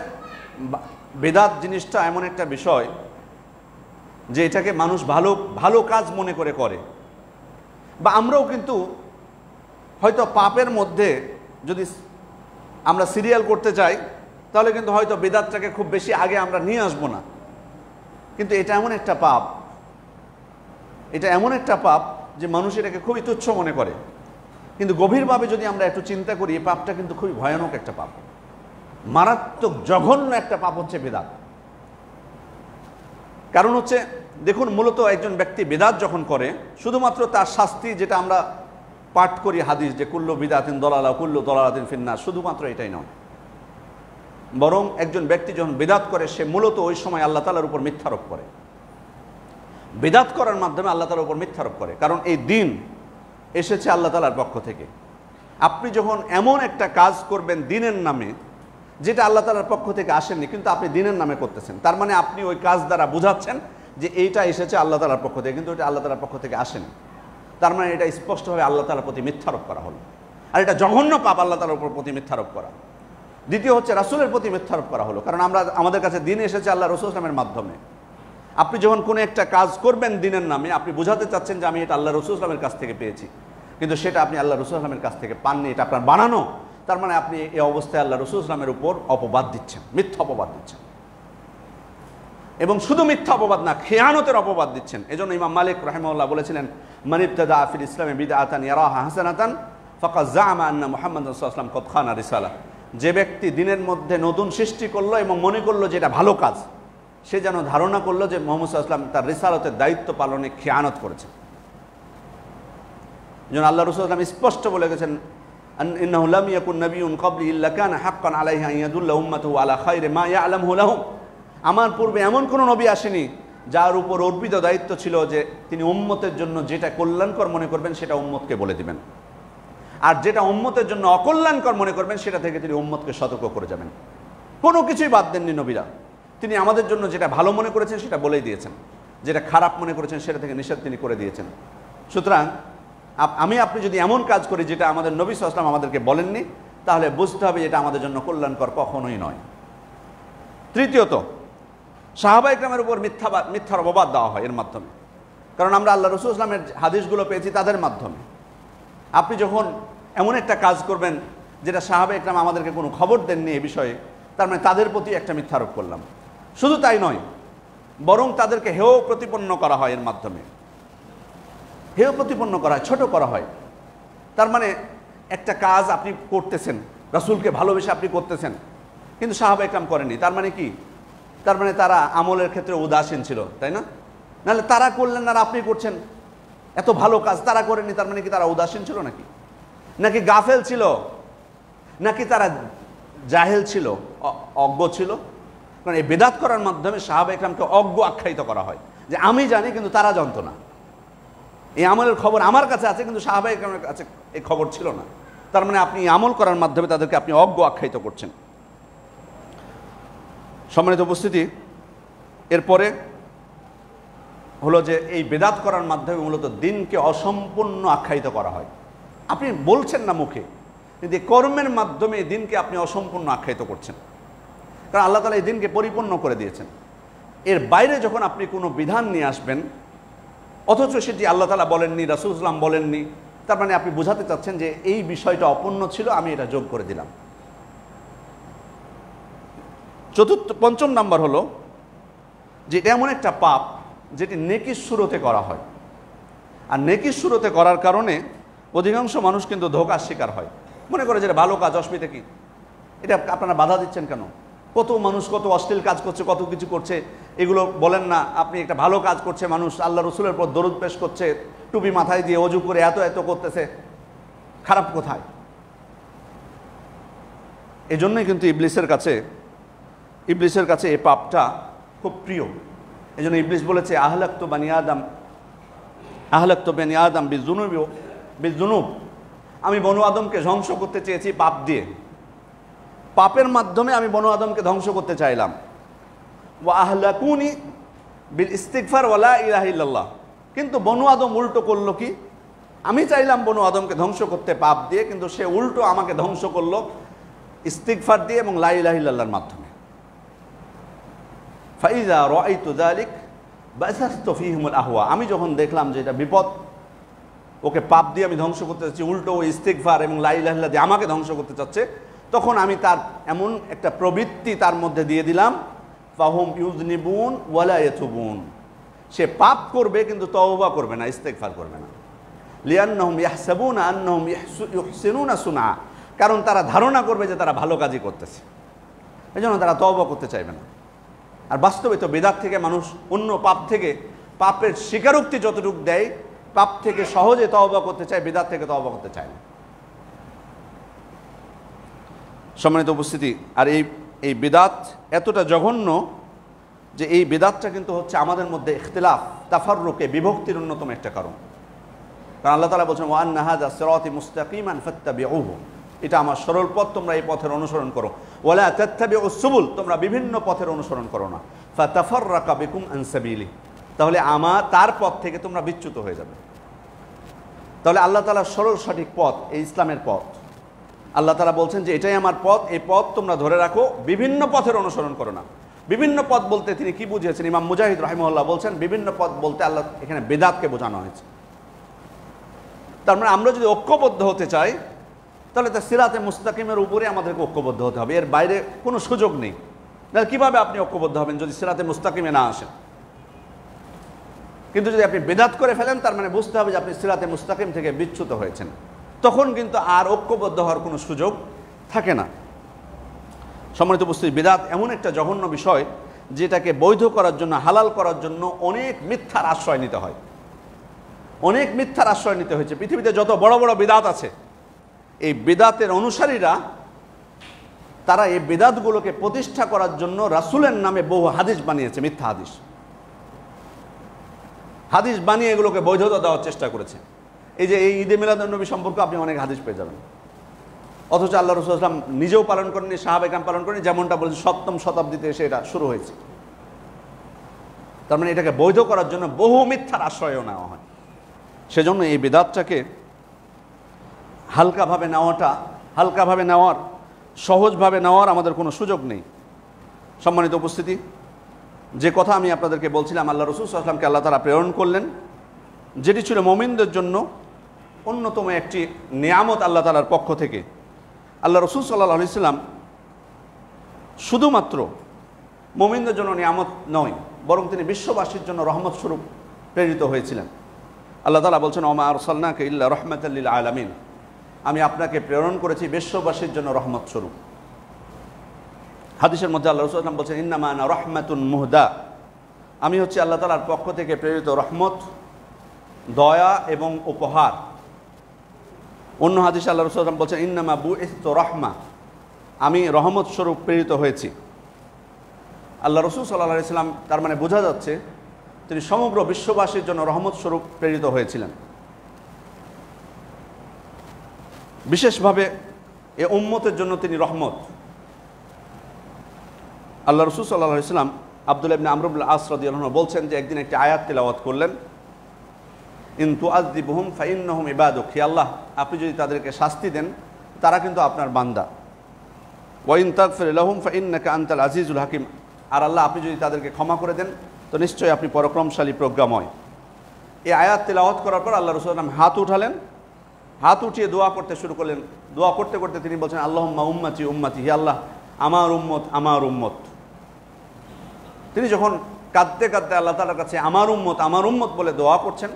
বেদাত জিনিসটা এমন একটা বিষয় যে এটাকে মানুষ ভালো কাজ মনে করে, বা আমরাও কিন্তু হয়তো পাপের মধ্যে যদি আমরা সিরিয়াল করতে চাই তাহলে কিন্তু হয়তো বেদাতটাকে খুব বেশি আগে আমরা নিয়ে আসবো না। কিন্তু এটা এমন একটা পাপ যে মানুষ এটাকে খুবই তুচ্ছ মনে করে, কিন্তু গভীরভাবে যদি আমরা একটু চিন্তা করি এই পাপটা কিন্তু খুবই ভয়ানক একটা পাপ, মারাত্মক জঘন্য একটা পাপ হচ্ছে বেদাত। কারণ হচ্ছে দেখুন, মূলত একজন ব্যক্তি বেদাত যখন করে শুধুমাত্র তার শাস্তি, যেটা আমরা পাঠ করি হাদিস যে কুল্লু বিদাতিন দলালা কুল্লু দলালাতিন ফিন্নার, শুধুমাত্র এটাই নয়, বরং একজন ব্যক্তি যখন বেদাত করে সে মূলত ওই সময় আল্লাহ তাআলার উপর মিথ্যারোপ করে। বেদাত করার মাধ্যমে আল্লাহ তাআলার উপর মিথ্যারোপ করে, কারণ এই দিন এসেছে আল্লাহ তাআলার পক্ষ থেকে। আপনি যখন এমন একটা কাজ করবেন দিনের নামে যেটা আল্লাহ তাআলার পক্ষ থেকে আসেননি, কিন্তু আপনি দিনের নামে করতেছেন, তার মানে আপনি ওই কাজ দ্বারা বুঝাচ্ছেন যে এইটা এসেছে আল্লাহ তাআলার পক্ষ থেকে, কিন্তু এটা আল্লাহ তাআলার পক্ষ থেকে আসেনি। তার মানে এটা স্পষ্টভাবে আল্লাহ তাআলার প্রতি মিথ্যারোপ করা হলো, আর এটা জঘন্য পাপ আল্লাহ তাআলার প্রতি মিথ্যারোপ করা। দ্বিতীয় হচ্ছে রাসূলের প্রতি মিথ্যারোপ করা হলো, কারণ আমাদের কাছে দিন এসেছে আল্লাহ রাসূল সাল্লাল্লাহু আলাইহি ওয়াসাল্লামের মাধ্যমে। আপনি যখন কোনো একটা কাজ করবেন দিনের নামে, আপনি বোঝাতে চাচ্ছেন যে আমি এটা আল্লাহ রাসূল সাল্লাল্লাহু আলাইহি ওয়াসাল্লামের কাছ থেকে পেয়েছি, কিন্তু সেটা আপনি আল্লাহ রাসূল সাল্লাল্লাহু আলাইহি ওয়াসাল্লামের কাছ থেকে পাননি, এটা আপনার বানানো। তার মানে আপনি এই অবস্থায় আল্লাহ রাসূল সাল্লাল্লাহু আলাইহি ওয়াসাল্লামের উপর অপবাদ দিচ্ছেন, মিথ্যা অপবাদ দিচ্ছেন, এবং শুধু মিথ্যা অপবাদ না, খেয়ানতের অপবাদ দিচ্ছেন। এজন্য ইমাম মালিক রাহিমাহুল্লাহ বলেছিলেন, মান ইবতাদা ফিল ইসলামে বিদআতান ইয়ারাহা হাসানাতান ফাকাদ যাআমা আন্না মুহাম্মাদান সাল্লাল্লাহু আলাইহি ওয়াসাল্লাম কদ খানা রিসালা। যে ব্যক্তি দিনের মধ্যে নতুন সৃষ্টি করলো এবং মনে করলো যে এটা ভালো কাজ, সে যেন ধারণা করলো যে মুহাম্মদ সাল্লাল্লাহু আলাইহি ওয়াসাল্লাম তার রিসালাতের দায়িত্ব পালনে খেয়ানত করেছে। যেন আল্লাহ রাসূল সাল্লাল্লাহু আলাইহি ওয়াসাল্লাম স্পষ্ট বলে গেছেন, ইন্নাহু লাম ইয়াকুন নাবিয়্যুন ক্বাবলি ইল্লা কানা হাক্কান আলাইহি আন ইয়াদুল্লা উম্মাতাহু আলা খায়রি মা ইয়ালামুহু লাহুম। আমার পূর্বে এমন কোনো নবী আসেনি যার উপর অর্পিত দায়িত্ব ছিল যে তিনি উম্মতের জন্য যেটা কল্যাণকর মনে করবেন সেটা উম্মতকে বলে দিবেন, আর যেটা উম্মতের জন্য অকল্যাণকর মনে করবেন সেটা থেকে তিনি উম্মতকে সতর্ক করে যাবেন। কোনো কিছুই বাদ দেননি নবীরা। তিনি আমাদের জন্য যেটা ভালো মনে করেছেন সেটা বলেই দিয়েছেন, যেটা খারাপ মনে করেছেন সেটা থেকে নিষেধ তিনি করে দিয়েছেন। সুতরাং আপনি যদি এমন কাজ করি যেটা আমাদের নবী সাল্লাল্লাহু আলাইহি ওয়াসাল্লাম আমাদেরকে বলেননি, তাহলে বুঝতে হবে এটা আমাদের জন্য কল্যাণকর কখনোই নয়। তৃতীয়ত, সাহাবা ইকরামের উপর মিথ্যার অপবাদ দেওয়া হয় এর মাধ্যমে, কারণ আমরা আল্লাহ রাসূল সাল্লাল্লাহু আলাইহি ওয়াসাল্লামের হাদিসগুলো পেয়েছি তাদের মাধ্যমে। আপনি যখন এমন একটা কাজ করবেন যেটা সাহাবা ইকরাম আমাদেরকে কোনো খবর দেননি এ বিষয়ে, তার মানে তাদের প্রতি একটা মিথ্যা আরোপ করলাম। শুধু তাই নয়, বরং তাদেরকে হেয় প্রতিপন্ন করা হয় এর মাধ্যমে, হেয় প্রতিপন্ন করা হয়, ছোট করা হয়। তার মানে একটা কাজ আপনি করতেছেন, রাসূলকে ভালোবেসে আপনি করতেছেন, কিন্তু সাহাবা ইকরাম করেনি। তার মানে কি? তার মানে তারা আমলের ক্ষেত্রে উদাসীন ছিল, তাই না? নাহলে তারা করলেন না আর আপনি করছেন, এত ভালো কাজ তারা করেনি, তার মানে কি তারা উদাসীন ছিল নাকি? নাকি গাফেল ছিল? নাকি তারা জাহেল ছিল, অজ্ঞ ছিল? কারণ এই বেদাত করার মাধ্যমে সাহাবা ইকরামকে অজ্ঞ আখ্যায়িত করা হয়, যে আমি জানি কিন্তু তারা জানতো না। এই আমলের খবর আমার কাছে আছে কিন্তু সাহাবা ইকরামের কাছে এই খবর ছিল না। তার মানে আপনি আমল করার মাধ্যমে তাদেরকে আপনি অজ্ঞ আখ্যায়িত করছেন। সম্মানিত উপস্থিতি, এরপরে হলো যে এই বেদাত করার মাধ্যমে মূলত দিনকে অসম্পূর্ণ আখ্যায়িত করা হয়। আপনি বলছেন না মুখে, কিন্তু কর্মের মাধ্যমে এই দিনকে আপনি অসম্পূর্ণ আখ্যায়িত করছেন, কারণ আল্লাহ তাআলা এই দিনকে পরিপূর্ণ করে দিয়েছেন। এর বাইরে যখন আপনি কোনো বিধান নিয়ে আসবেন অথচ সেটি আল্লাহ তাআলা বলেননি, রাসূল সাল্লাল্লাহু আলাইহি ওয়াসাল্লাম বলেননি, তার মানে আপনি বোঝাতে চাচ্ছেন যে এই বিষয়টা অপূর্ণ ছিল, আমি এটা যোগ করে দিলাম। পঞ্চম নাম্বার হলো যে এটা এমন একটা পাপ যেটি নেকির শুরুতে করা হয়, আর নেকির শুরুতে করার কারণে অধিকাংশ মানুষ কিন্তু ধোঁকার শিকার হয়। মনে করে যে এটা ভালো কাজ, অসুবিধা কি? এটা আপনারা বাধা দিচ্ছেন কেন? কত মানুষ কত অশ্লীল কাজ করছে, কত কিছু করছে, এগুলো বলেন না। আপনি একটা ভালো কাজ করছে, মানুষ আল্লাহ রসুলের পর দরুদ পেশ করছে, টুপি মাথায় দিয়ে অজু করে এত এত করতেছে, খারাপ কোথায়? এই জন্যই কিন্তু ইবলিসের কাছে এই পাপটা খুব প্রিয়। এই জন্য ইবলিস বলেছে আহলাকতু বানি আদম বিজুনুব, আমি বনু আদমকে ধ্বংস করতে চেয়েছি পাপ দিয়ে, পাপের মাধ্যমে আমি বনু আদমকে ধ্বংস করতে চাইলাম। ওয়া আহলাকুনি বিল ইস্তিগফার ওয়া লা ইলাহা ইল্লাল্লাহ, কিন্তু বনু আদম উল্টো করলো কি? আমি চাইলাম বনু আদমকে ধ্বংস করতে পাপ দিয়ে, কিন্তু সে উল্টো আমাকে ধ্বংস করলো ইস্তিগফার দিয়ে এবং লা ইলাহা ইল্লাল্লাহর মাধ্যমে। ফাইযা রাআইতু যালিক বাসাসতু ফীহিমুল আহওয়া, আমি যখন দেখলাম যে এটা বিপদ, ওকে পাপ দিয়ে আমি ধ্বংস করতে চাচ্ছি, উল্টো ও ইস্তিগফার এবং লা ইলাহা ইল্লাল্লাহ দিয়ে আমাকে ধ্বংস করতে চাচ্ছে, তখন আমি তার এমন একটা প্রবৃত্তি তার মধ্যে দিয়ে দিলাম, ফাহুম ইউযনিবুন ওয়া লা ইয়াতুবুন, সে পাপ করবে কিন্তু তওবা করবে না, ইস্তিগফার করবে না। লিআন্নাহুম ইয়াহসাবুনা আন্নাহুম ইউহসিনুনা সুনআ, কারণ তারা ধারণা করবে যে তারা ভালো কাজই করতেছে, এজন্য তারা তওবা করতে চাইবে না। আর বাস্তবে তো বেদাত থেকে মানুষ অন্য পাপ থেকে, পাপের স্বীকারোক্তি যতটুকু দেয়, পাপ থেকে সহজে তওবা করতে চায়, বেদাত থেকে তওবা করতে চায় না। সম্মানিত উপস্থিতি, আর এই বেদাত এতটা জঘন্য যে এই বেদাতটা কিন্তু হচ্ছে আমাদের মধ্যে ইখতিলাফ, তাফাররুকে, বিভক্তির অন্যতম একটা কারণ। কারণ আল্লাহ তাআলা বলছেন ওয়া আন্না হাযা সিরাতি মুস্তাকিমান ফাত্তাবিউহু, এটা আমার সরল পথ, তোমরা এই পথের অনুসরণ করো। ওয়ালা তাত্তাবিউস সুবুল, তোমরা বিভিন্ন পথের অনুসরণ করো না। ফাতাফাররাকা বিকুম আন সাবিলি, তাহলে তার পথ থেকে তোমরা বিচ্যুত হয়ে যাবে। তাহলে আল্লাহ তাআলার সরল সঠিক পথ এই ইসলামের পথ, আল্লাহ তাআলা বলছেন যে এটাই আমার পথ, এই পথ তোমরা ধরে রাখো, বিভিন্ন পথের অনুসরণ করো না। বিভিন্ন পথ বলতে তিনি কি বুঝিয়েছেন? ইমাম মুজাহিদ রাহিমাহুল্লাহ বলছেন বিভিন্ন পথ বলতে আল্লাহ এখানে বেদাতকে বোঝানো হয়েছে। তার মানে আমরা যদি ঐক্যবদ্ধ হতে চাই তাহলে তার সিরাতে মুস্তাকিমের উপরে আমাদেরকে ঐক্যবদ্ধ হতে হবে, এর বাইরে কোনো সুযোগ নেই। তাহলে কীভাবে আপনি ঐক্যবদ্ধ হবেন যদি সিরাতে মুস্তাকিমে না আসেন? কিন্তু যদি আপনি বেদাত করে ফেলেন তার মানে বুঝতে হবে যে আপনি সিরাতে মুস্তাকিম থেকে বিচ্যুত হয়েছেন, তখন কিন্তু আর ঐক্যবদ্ধ হওয়ার কোনো সুযোগ থাকে না। সম্মানিত উপস্থিতি, বেদাত এমন একটা জঘন্য বিষয় যেটাকে বৈধ করার জন্য, হালাল করার জন্য অনেক মিথ্যার আশ্রয় নিতে হয়, অনেক মিথ্যার আশ্রয় নিতে হয়েছে। পৃথিবীতে যত বড় বড় বেদাত আছে, এই বেদাতের অনুসারীরা তারা এই বেদাতগুলোকে প্রতিষ্ঠা করার জন্য রাসূলের নামে বহু হাদিস বানিয়েছে, মিথ্যা হাদিস বানিয়ে এগুলোকে বৈধতা দেওয়ার চেষ্টা করেছে। এই যে এই ঈদে মিলাদুন্নবী সম্পর্কে আপনি অনেক হাদিস পেয়ে যাবেন, অথচ আল্লাহ রাসূল সাল্লাল্লাহু আলাইহি ওয়াসাল্লাম নিজেও পালন করেননি, সাহাবায়ে কেরাম পালন করেনি, যেমনটা বলেছে 7ম শতাব্দীতে এসে এটা শুরু হয়েছে। তার মানে এটাকে বৈধ করার জন্য বহু মিথ্যার আশ্রয়ও নেওয়া হয়। সেজন্য এই বেদাতটাকে হালকাভাবে সহজভাবে নেওয়ার আমাদের কোনো সুযোগ নেই। সম্মানিত উপস্থিতি, যে কথা আমি আপনাদেরকে বলছিলাম, আল্লাহ রসুল সাল্লাল্লাহু আলাইহি ওয়াসাল্লামকে আল্লাহ তাআলা প্রেরণ করলেন, যেটি ছিল মুমিনদের জন্য অন্যতম একটি নিয়ামত আল্লাহ তাআলার পক্ষ থেকে। আল্লাহ রসুল সাল্লাল্লাহু আলাইহি ওয়াসাল্লাম শুধুমাত্র মুমিনদের জন্য নিয়ামত নয়, বরং তিনি বিশ্ববাসীর জন্য রহমত স্বরূপ প্রেরিত হয়েছিলেন। আল্লাহ তাআলা বলছেন, ওমা আরসালনাকা ইল্লা রাহমাতাল লিল আলামিন, আমি আপনাকে প্রেরণ করেছি বিশ্ববাসীর জন্য রহমত স্বরূপ। হাদিসের মধ্যে আল্লাহ রাসূল সাল্লাল্লাহু আলাইহি ওয়াসাল্লাম বলছেন, ইন্নামা আনা রাহমাতুন মুহদা, আমি হচ্ছে আল্লাহ তাআলার পক্ষ থেকে প্রেরিত রহমত, দয়া এবং উপহার। অন্য হাদিসে আল্লাহ রাসূল সাল্লাল্লাহু আলাইহি ওয়াসাল্লাম বলছেন, ইন্নামা বুইসতু রাহমা, আমি রহমত স্বরূপ প্রেরিত হয়েছি। আল্লাহ রাসূল সাল্লাল্লাহু আলাইহি ওয়াসাল্লাম, তার মানে বোঝা যাচ্ছে তিনি সমগ্র বিশ্ববাসীর জন্য রহমত স্বরূপ প্রেরিত হয়েছিলেন। বিশেষভাবে এ উম্মতের জন্য তিনি রহমত। আল্লাহ রাসূল সাল্লাল্লাহু আলাইহি ওয়াসাল্লাম আব্দুল্লাহ ইবনে আমর ইবনে আস রাদিয়াল্লাহু আনহু বলছেন যে একদিন একটি আয়াত তিলাওয়াত করলেন, ইন তুআযযিবহুম ফাইন্নাহুম ইবাদুক, হে আল্লাহ, আপনি যদি তাদেরকে শাস্তি দেন তারা কিন্তু আপনার বান্দা। ওয়া ইন তাগফির লাহুম ফাইন্নাকা আনতাল আজিজুল হাকিম, আর আল্লাহ আপনি যদি তাদেরকে ক্ষমা করে দেন তো নিশ্চয়ই আপনি পরাক্রমশালী প্রজ্ঞাময়। এই আয়াত তিলাওয়াত করার পর আল্লাহ রাসূল সাল্লাল্লাহু আলাইহি ওয়াসাল্লাম হাত উঠালেন, হাত উঠিয়ে দোয়া করতে শুরু করলেন। দোয়া করতে করতে তিনি বলছেন, আল্লাহুম্মা উম্মতি উম্মতি, হে আল্লাহ আমার উম্মত আমার উম্মত। তিনি যখন কাঁদতে কাঁদতে আল্লাহ তাআলার কাছে আমার উম্মত বলে দোয়া করছেন,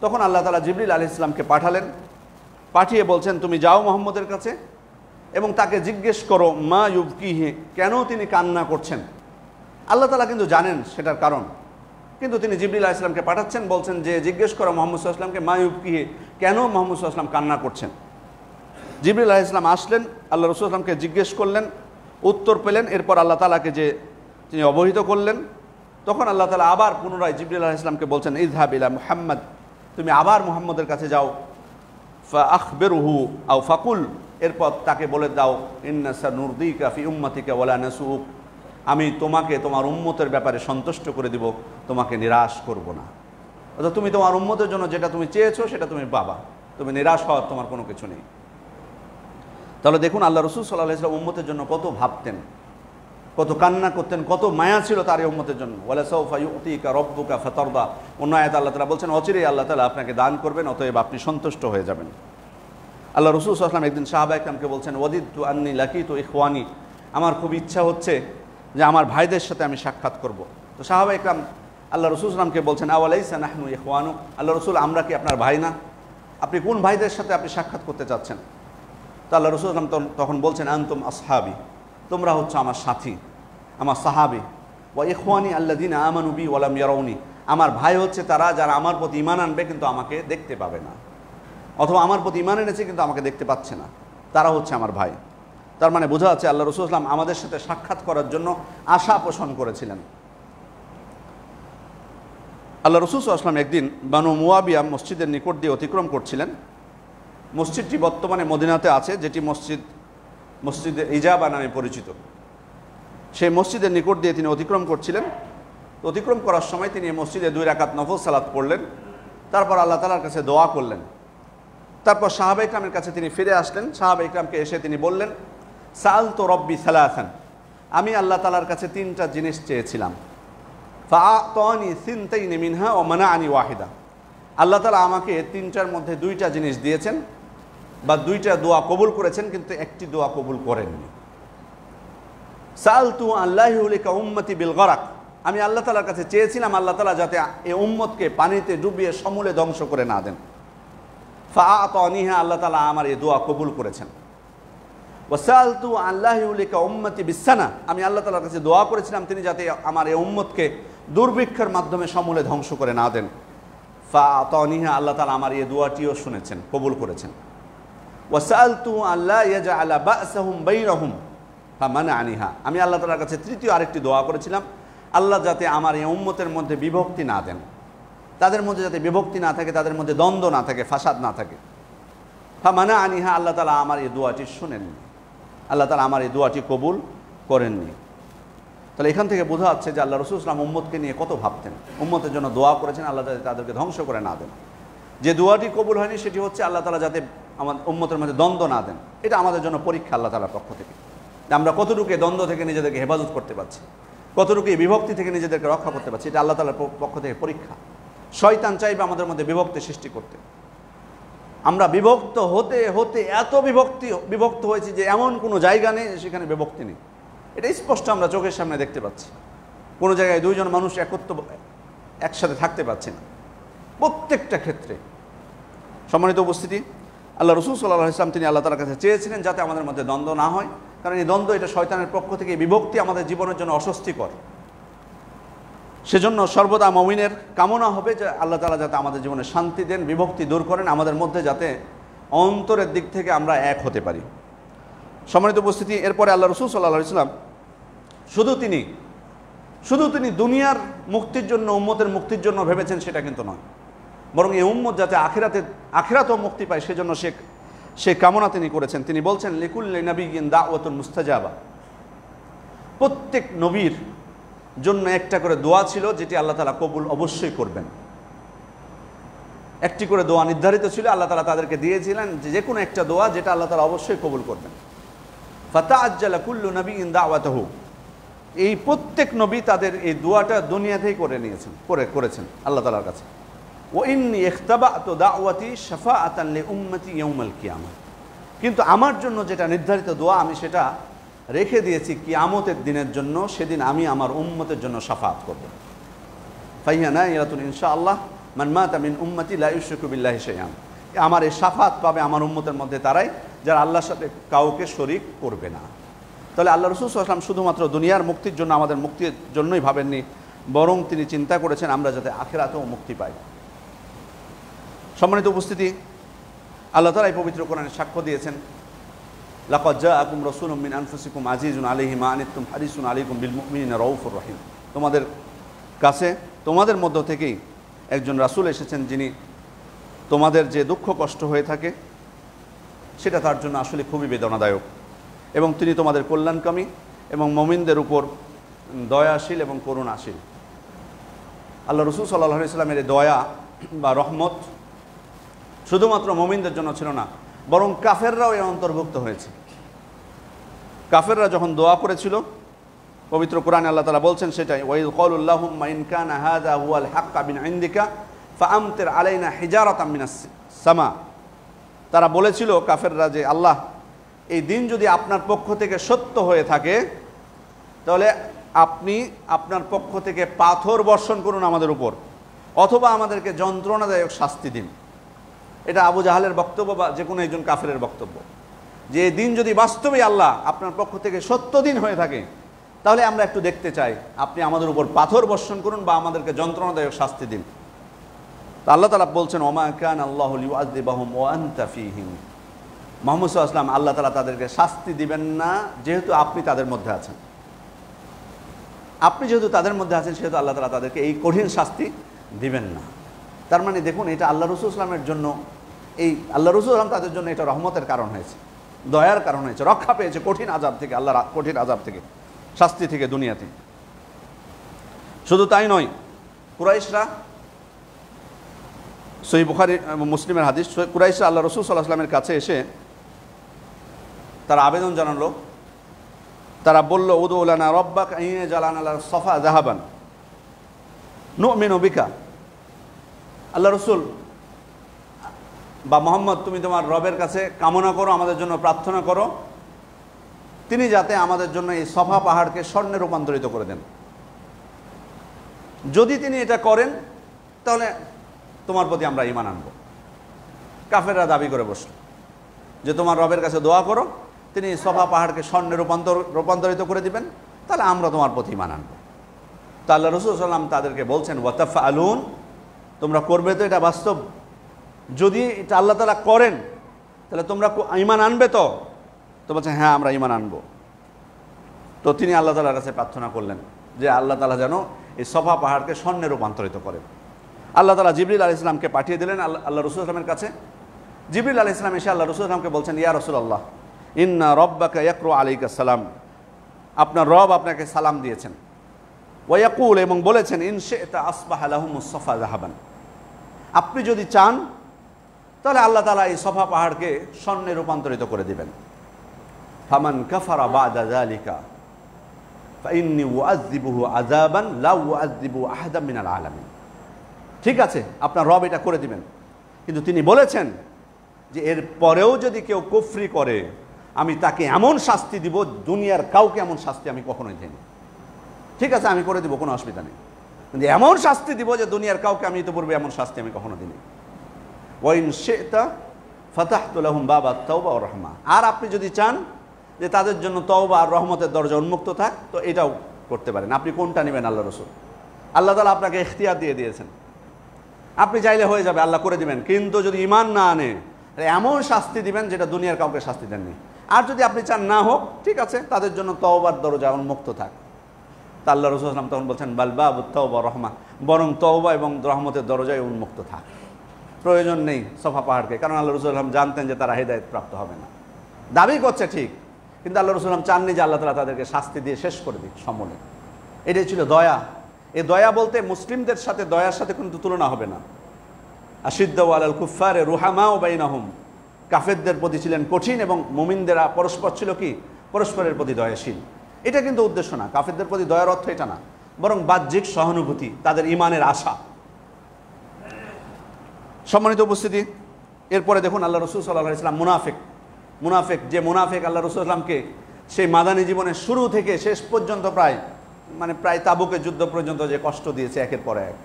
তখন আল্লাহ তাআলা জিবরিল আলাইহিস সালামকে পাঠালেন। পাঠিয়ে বলছেন, তুমি যাও মুহাম্মদের কাছে এবং তাকে জিজ্ঞেস করো মা ইউবকিহি, কেন তিনি কান্না করছেন। আল্লাহ তাআলা কিন্তু জানেন সেটার কারণ, কিন্তু তিনি জিবরিল আলাইহিস সালামকে পাঠাচ্ছেন, বলছেন যে জিজ্ঞেস করো মুহাম্মদ সাল্লাল্লাহু আলাইহি ওয়াসাল্লামকে মা ইউবকিহি, কেন মুহাম্মদ সাল্লাল্লাহু আলাইহি ওয়াসাল্লাম কান্না করছেন। জিবরিল আলাইহিস সালাম আসলেন, আল্লাহ রাসূল সাল্লাল্লাহু আলাইহি ওয়াসাল্লামকে জিজ্ঞেস করলেন, উত্তর পেলেন। এরপর আল্লাহ তাআলাকে যে তিনি অবহিত করলেন, তখন আল্লাহ তাআলা আবার পুনরায় জিবরিল আলাইহিস সালামকে বলছেন, ইযহাব ইলা মুহাম্মদ, তুমি আবার মুহাম্মদের কাছে যাও, ফাআখবিরহু আও ফাকুল, এরপর তাকে বলে দাও, ইন্না সানুরদিকা ফি উম্মতিকা ওয়ালা নাসুক, আমি তোমাকে তোমার উম্মতের ব্যাপারে সন্তুষ্ট করে দিব, তোমাকে নিরাশ করব না। অর্থাৎ তুমি তোমার উম্মতের জন্য যেটা তুমি চেয়েছো সেটা তুমি পাবা, তুমি নিরাশ হওয়ার তোমার কোনো কিছু নেই। তাহলে দেখুন আল্লাহ রাসূল সাল্লাল্লাহু আলাইহি ওয়াসাল্লাম উম্মতের জন্য কত ভাবতেন, কত কান্না করতেন, কত মায়া ছিল তার এই উম্মতের জন্য। ওয়ালা সাউফা ইউতিকা রাব্বুকা ফাতারদা, অন্য আয়াতে আল্লাহ তাআলা বলছেন, অচিরেই আল্লাহ তাআলা আপনাকে দান করবেন, অতএব আপনি সন্তুষ্ট হয়ে যাবেন। আল্লাহ রাসূল সাল্লাল্লাহু আলাইহি ওয়াসাল্লাম একদিন সাহাবায়ে কেরামকে বলছেন, ওয়াদিদতু আন্নী লাকিতু ইখওয়ানি, আমার খুব ইচ্ছা হচ্ছে যে আমার ভাইদের সাথে আমি সাক্ষাৎ করব। তো সাহাবায়ে কেরাম আল্লাহ রাসূল সাল্লাল্লাহু আলাইহি ওয়াসাল্লামকে বলছেন, আওয়ালাইসা নাহনু ইখওয়ানু, আল্লাহ রাসূল আমরা কি আপনার ভাই না? আপনি কোন ভাইদের সাথে আপনি সাক্ষাৎ করতে চাচ্ছেন? তো আল্লাহ রাসূল সাল্লাল্লাহু আলাইহি ওয়াসাল্লাম তখন বলছেন, আনতুম আসহাবি, তোমরা হচ্ছে আমার সাথী, আমার সাহাবী। ওয়া ইখওয়ানি আল্লাযিনা আমানু বি ওয়া লাম ইয়ারাউনি, আমার ভাই হচ্ছে তারা যারা আমার প্রতি ঈমান আনবে কিন্তু আমাকে দেখতে পাবে না, অথবা আমার প্রতি ঈমান এনেছে কিন্তু আমাকে দেখতে পাচ্ছে না, তারা হচ্ছে আমার ভাই। তার মানে বোঝা যাচ্ছে আল্লাহ রাসূল সাল্লাল্লাহু আলাইহি ওয়াসাল্লাম আমাদের সাথে সাক্ষাৎ করার জন্য আশা পোষণ করেছিলেন। আল্লাহ রাসূল সাল্লাল্লাহু আলাইহি ওয়াসাল্লাম একদিন বানু মুয়াবিয়া মসজিদের নিকট দিয়ে অতিক্রম করছিলেন। মসজিদটি বর্তমানে মদিনাতে আছে, যেটি মসজিদে ইজাবা নামে পরিচিত। সেই মসজিদের নিকট দিয়ে তিনি অতিক্রম করছিলেন। অতিক্রম করার সময় তিনি মসজিদে 2 রাকাত নফল সালাত পড়লেন, তারপর আল্লাহ তাআলার কাছে দোয়া করলেন। তারপর সাহাবায়ে কেরামের কাছে তিনি ফিরে আসলেন। সাহাবায়ে কেরামকে এসে তিনি বললেন, সাআলতু রব্বি সালাসান, আমি আল্লাহ তাআলার কাছে 3টা জিনিস চেয়েছিলাম। ফাআতানি সিনতাইনি মিনহা ওয়া মানাআনি ওয়াহিদা, আল্লাহ তাআলা আমাকে 3টার মধ্যে 2টা জিনিস দিয়েছেন, বা 2টা দোয়া কবুল করেছেন, কিন্তু একটি দোয়া কবুল করেননি। সাআলতু আল্লাহি লিকা উম্মতি বিল গরাক, আমি আল্লাহ তাআলার কাছে চেয়েছিলাম আল্লাহ তাআলা যাতে এই উম্মতকে পানিতে ডুবিয়ে সমূলে ধ্বংস করে না দেন। ফাআতানিহা, আল্লাহ তাআলা আমার এই দোয়া কবুল করেছেন। ওয়া সাআলতু আল্লাহি লিকা উম্মতি বিসানা, আমি আল্লাহ তাআলার কাছে দোয়া করেছিলাম তিনি যাতে আমার এই উম্মতকে দুর্ভিক্ষের মাধ্যমে সমূলে ধ্বংস করে না দেন। ফাআতানিহা, আল্লাহ তাআলা আমার এই দোয়াটিও শুনেছেন, কবুল করেছেন। ওয়া সাআলতু আল্লা ইয়াজআলা বা'সাহুম বাইনাহুম ফামানাআনিহা, আমি আল্লাহ তাআলার কাছে তৃতীয় আরেকটি দোয়া করেছিলাম, আল্লাহ যাতে আমার এই উম্মতের মধ্যে বিভক্তি না দেন, তাদের মধ্যে যাতে বিভক্তি না থাকে, তাদের মধ্যে দ্বন্দ্ব না থাকে, ফাসাদ না থাকে। ফামানাআনিহা, আল্লাহ তাআলা আমার এই দোয়াটি শুনেননি, আল্লাহ তাআলা আমার এই দোয়াটি কবুল করেননি। তাহলে এখান থেকে বোঝা যাচ্ছে যে আল্লাহ রাসূল সাল্লাল্লাহু আলাইহি ওয়াসাল্লাম উম্মতকে নিয়ে কত ভাবতেন, উম্মতের জন্য দোয়া করেছেন আল্লাহ যাতে তাদেরকে ধ্বংস করে না দেন। যে দোয়াটি কবুল হয়নি সেটি হচ্ছে আল্লাহ তাআলা যাতে আমার উম্মতের মধ্যে দ্বন্দ্ব না দেন। এটা আমাদের জন্য পরীক্ষা আল্লাহ তাআলার পক্ষ থেকে, যে আমরা কতটুকু দ্বন্দ্ব থেকে নিজেদেরকে হেফাজত করতে পারছি। কতটুকু এই বিভক্তি থেকে নিজেদেরকে রক্ষা করতে পারছি, এটা আল্লাহ তাআলার পক্ষ থেকে পরীক্ষা। শয়তান চাইবে আমাদের মধ্যে বিভক্তি সৃষ্টি করতে। আমরা বিভক্ত হতে হতে এত বিভক্ত হয়েছি যে এমন কোনো জায়গা নেই সেখানে বিভক্তি নেই। এটা স্পষ্ট আমরা চোখের সামনে দেখতে পাচ্ছি। কোনো জায়গায় দুইজন মানুষ একসাথে থাকতে পারছে না, প্রত্যেকটা ক্ষেত্রে। সম্মানিত উপস্থিতি, আল্লাহ রাসূল সাল্লাল্লাহু আলাইহি ওয়াসাল্লাম তিনি আল্লাহ তাআলার কাছে চেয়েছিলেন যাতে আমাদের মধ্যে দ্বন্দ্ব না হয়, কারণ এই দ্বন্দ্ব এটা শয়তানের পক্ষ থেকে বিভক্তি আমাদের জীবনের জন্য অস্বস্তিকর। সেজন্য সর্বদা মুমিনের কামনা হবে যে আল্লাহ তাআলা যাতে আমাদের জীবনে শান্তি দেন, বিভক্তি দূর করেন, আমাদের মধ্যে যাতে অন্তরের দিক থেকে আমরা এক হতে পারি। সম্মানিত উপস্থিতি, এরপরে আল্লাহ রাসূল সাল্লাল্লাহু আলাইহি ওয়াসাল্লাম শুধু তিনি দুনিয়ার মুক্তির জন্য, উম্মতের মুক্তির জন্য ভেবেছেন সেটা কিন্তু নয়, বরং এই উম্মত যাতে আখিরাতেও মুক্তি পায় সেজন্য সে কামনা তিনি করেছেন। তিনি বলছেন, লিকুল্লি নাবিয়্যিন দাওয়াতুন মুস্তাজাবা। প্রত্যেক নবীর জন্য একটা করে দোয়া ছিল যেটি আল্লাহ তাআলা কবুল অবশ্যই করবেন। একটি করে দোয়া নির্ধারিত ছিল, আল্লাহ তাআলা তাদেরকে দিয়েছিলেন যে কোনো একটা দোয়া যেটা আল্লাহ তাআলা অবশ্যই কবুল করবেন। ফাতাআজ্জালা কুল্লু নাবিয়্যিন দাওয়াতাহু। এই প্রত্যেক নবী তাদের এই দোয়াটা দুনিয়াতেই করেছেন আল্লাহ তাআলার কাছে। ওয়া ইন্নী ইখতাবাতু দাওয়াতি শাফাআতান লিউম্মতি ইয়াউমাল কিয়ামah। কিন্তু আমার জন্য যেটা নির্ধারিত দোয়া আমি সেটা রেখে দিয়েছি কিয়ামতের দিনের জন্য, সেদিন আমি আমার উম্মতের জন্য শাফাআত করব। ফাহিয়া নাইলাতুন ইনশাআল্লাহ মান মাতা মিন উম্মতি লা ইউশরিকু বিল্লাহি শাইআন। আমার এই শাফাআত পাবে আমার উম্মতের মধ্যে তারাই যারা আল্লাহর সাথে কাউকে শরীক করবে না। তাহলে আল্লাহ রাসূল সাল্লাল্লাহু আলাইহি ওয়াসাল্লাম শুধুমাত্র দুনিয়ার মুক্তির জন্য, আমাদের মুক্তির জন্যই ভাবেননি, বরং তিনি চিন্তা করেছেন আমরা যাতে আখিরাতেও মুক্তি পাই। সম্মানিত উপস্থিতি, আল্লাহ তাআলা এই পবিত্র কোরআনে সাক্ষ্য দিয়েছেন, লাকাদ জাআকুম রাসূলুম মিন আনফুসিকুম আজিজুন আলাইহি মা আনিতুম হারিসুন আলাইকুম বিল মুমিনিনা রাউফুর রহিম। তোমাদের কাছে, তোমাদের মধ্য থেকেই একজন রাসূল এসেছেন যিনি তোমাদের যে দুঃখ কষ্ট হয়ে থাকে সেটা তার জন্য আসলে খুবই বেদনাদায়ক, এবং তিনি তোমাদের কল্যাণকামী এবং মুমিনদের উপর দয়াশীল এবং করুণাশীল। আল্লাহ রাসূল সাল্লাল্লাহু আলাইহি ওয়াসাল্লামের এই দয়া বা রহমত শুধুমাত্র মুমিনদের জন্য ছিল না, বরং কাফেররাও এর অন্তর্ভুক্ত হয়েছে। কাফেররা যখন দোয়া করেছিল, পবিত্র কোরআনে আল্লাহ তাআলা বলছেন সেটাই, ওয়াইয ক্বালুল্লাহুম্মা ইন কানা হাযা হুয়াল হাক্কা মিন ইনদিকা ফাআমতির আলাইনা হিজারাতাম মিনাস সামা। তারা বলেছিল কাফেররা যে আল্লাহ, এই দিন যদি আপনার পক্ষ থেকে সত্য হয়ে থাকে তাহলে আপনি আপনার পক্ষ থেকে পাথর বর্ষণ করুন আমাদের উপর, অথবা আমাদেরকে যন্ত্রণাদায়ক শাস্তি দিন। এটা আবু জাহালের বক্তব্য বা যে কোনো একজন কাফেরের বক্তব্য, যে এই দিন যদি বাস্তবেই আল্লাহ আপনার পক্ষ থেকে সত্য দিন হয়ে থাকে তাহলে আমরা একটু দেখতে চাই আপনি আমাদের উপর পাথর বর্ষণ করুন বা আমাদেরকে যন্ত্রণাদায়ক শাস্তি দিন। তো আল্লাহ তাআলা বলছেন, ওমা কানা আল্লাহু লিউআযিবাহুম ওয়া আনতা ফীহিম। মুহাম্মদ সাল্লাল্লাহু আলাইহি ওয়াসাল্লাম, আল্লাহ তাআলা তাদেরকে শাস্তি দিবেন না যেহেতু আপনি তাদের মধ্যে আছেন। আপনি যেহেতু তাদের মধ্যে আছেন সেহেতু আল্লাহ তাআলা তাদেরকে এই কঠিন শাস্তি দিবেন না। তার মানে দেখুন, এটা আল্লাহ রাসূল সাল্লাল্লাহু আলাইহি ওয়াসাল্লামের জন্য, এই আল্লাহ রাসূল সাল্লাল্লাহু আলাইহি ওয়াসাল্লাম তাদের জন্য এটা রহমতের কারণ হয়েছে, দয়ার কারণ হয়েছে, রক্ষা পেয়েছে কঠিন আযাব থেকে, আল্লাহর কঠিন আযাব থেকে, শাস্তি থেকে দুনিয়াতে। শুধু তাই নয়, কুরাইশরা, সহিহ বুখারী মুসলিমের হাদিস, কুরাইশরা আল্লাহ রাসূল সাল্লাল্লাহু আলাইহি ওয়াসাল্লামের কাছে এসে তারা আবেদন জানালো, তারা বলল, উদু লানা রাব্বাকা ইয়াজআলানা আলা সাফা যাহাবান নুমিনু বিকা। আল্লাহ রাসূল বা মুহাম্মদ, তুমি তোমার রবের কাছে কামনা করো, আমাদের জন্য প্রার্থনা করো, তিনি যাতে আমাদের জন্য এই সফা পাহাড়কে স্বর্ণে রূপান্তরিত করে দেন। যদি তিনি এটা করেন তাহলে তোমার প্রতি আমরা ঈমান আনব। কাফেররা দাবি করে বসল যে তোমার রবের কাছে দোয়া করো, তিনি সফা পাহাড়কে স্বর্ণে রূপান্তরিত করে দিবেন, তাহলে আমরা তোমার প্রতি ঈমান আনব। তা আল্লাহ রাসূল সাল্লাল্লাহু আলাইহি ওয়াসাল্লাম তাদেরকে বলছেন, ওয়াতাফআলুন, তোমরা করবে তো, এটা বাস্তব? যদি এটা আল্লাহ তাআলা করেন তাহলে তোমরা ঈমান আনবে তো? তো বলছেন, হ্যাঁ আমরা ঈমান আনবো। তো তিনি আল্লাহ তাআলার কাছে প্রার্থনা করলেন যে আল্লাহ তাআলা যেন এই সফা পাহাড়কে স্বর্ণে রূপান্তরিত করেন। আল্লাহ তাআলা জিবরিল আলাইহিস সালামকে পাঠিয়ে দিলেন আল্লাহ রাসূল সাল্লাল্লাহু আলাইহি ওয়াসাল্লামের কাছে। জিবরিল আলাইহিস সালাম এসে আল্লাহ রাসূল সাল্লাল্লাহু আলাইহি ওয়াসাল্লামকে বলছেন, ইয়া রাসূলুল্লাহ, ইন্না রাব্বাকা ইয়াকরু আলাইকা সালাম। আপনার রব আপনাকে সালাম দিয়েছেন। ওয়া ইয়াকুল, এবং বলেছেন, ইন শি'তা আসবাহা লাহুমুস সাফা যাহাবান। আপনি যদি চান তাহলে আল্লাহ তাআলা এই সফা পাহাড়কে স্বর্ণে রূপান্তরিত করে দিবেন। ফামান কাফারা বা'দা যালিকা, ফাইন্নী উআযযিবুহু আযাবান লা উআযযিবু আহাদাম মিনাল আলামিন। ঠিক আছে, আপনার রব এটা করে দিবেন, কিন্তু তিনি বলেছেন যে এর পরেও যদি কেউ কুফরি করে আমি তাকে এমন শাস্তি দিব, দুনিয়ার কাউকে এমন শাস্তি আমি কখনোই দিইনি। ঠিক আছে, আমি করে দিব, কোনো অসুবিধা নেই, কিন্তু এমন শাস্তি দিব যে দুনিয়ার কাউকে আমি তো পূর্বে এমন শাস্তি আমি কখনো দিইনি। ওয়া ইন শি'তা ফাতাহতু লাহুম বাবা তাওবা ওয়া রাহমা। আর আপনি যদি চান যে তাদের জন্য তওবা আর রহমতের দরজা উন্মুক্ত থাক, তো এটাও করতে পারেন। আপনি কোনটা নেবেন? আল্লাহ রাসূল, আল্লাহ তাআলা আপনাকে ইখতিয়ার দিয়ে দিয়েছেন, আপনি চাইলে হয়ে যাবে, আল্লাহ করে দিবেন। কিন্তু যদি ঈমান না আনে এমন শাস্তি দিবেন যেটা দুনিয়ার কাউকে শাস্তি দেননি। আর যদি আপনি চান না হোক, ঠিক আছে, তাদের জন্য তওবার দরজা উন্মুক্ত থাক। তা আল্লাহ রাসূল সাল্লাল্লাহু আলাইহি ওয়াসাল্লাম তখন বলছেন বাল বাবুত তাওবা রাহমা, বরং তওবা এবং রহমতের দরজায় উন্মুক্ত থাক। প্রয়োজন নেই সফা পাহাড়কে, কারণ আল্লাহ রাসূল সাল্লাল্লাহু আলাইহি ওয়াসাল্লাম জানতেন যে তারা হেদায়েত প্রাপ্ত হবে না। দাবি করছে ঠিক, কিন্তু আল্লাহ রাসূল সাল্লাল্লাহু আলাইহি ওয়াসাল্লাম চাননি যে আল্লাহ তাআলা তাদেরকে শাস্তি দিয়ে শেষ করে দিক সমূলে। এটাই ছিল দয়া। এই দয়া বলতে মুসলিমদের সাথে দয়ার সাথে কিন্তু তুলনা হবে না। আশিদ্দাউ আলাল কুফফারে রুহামাউ বাইনাহুম, কাফেরদের প্রতি ছিলেন কঠিন এবং মুমিনদেরা পরস্পর ছিল কি পরস্পরের প্রতি দয়াশীল। এটা কিন্তু উদ্দেশ্য না, কাফেরদের প্রতি দয়ার অর্থ এটা না, বরং বাহ্যিক সহানুভূতি, তাদের ঈমানের আশা। সম্মানিত উপস্থিতি, এরপরে দেখুন আল্লাহ রাসূল সাল্লাল্লাহু আলাইহি ওয়াসাল্লাম মুনাফিক যে মুনাফিক আল্লাহ রাসূল সাল্লাল্লাহু আলাইহি ওয়াসাল্লামকে সেই মাদানী জীবনের শুরু থেকে শেষ পর্যন্ত প্রায় তাবুকের যুদ্ধ পর্যন্ত যে কষ্ট দিয়েছে একের পর এক।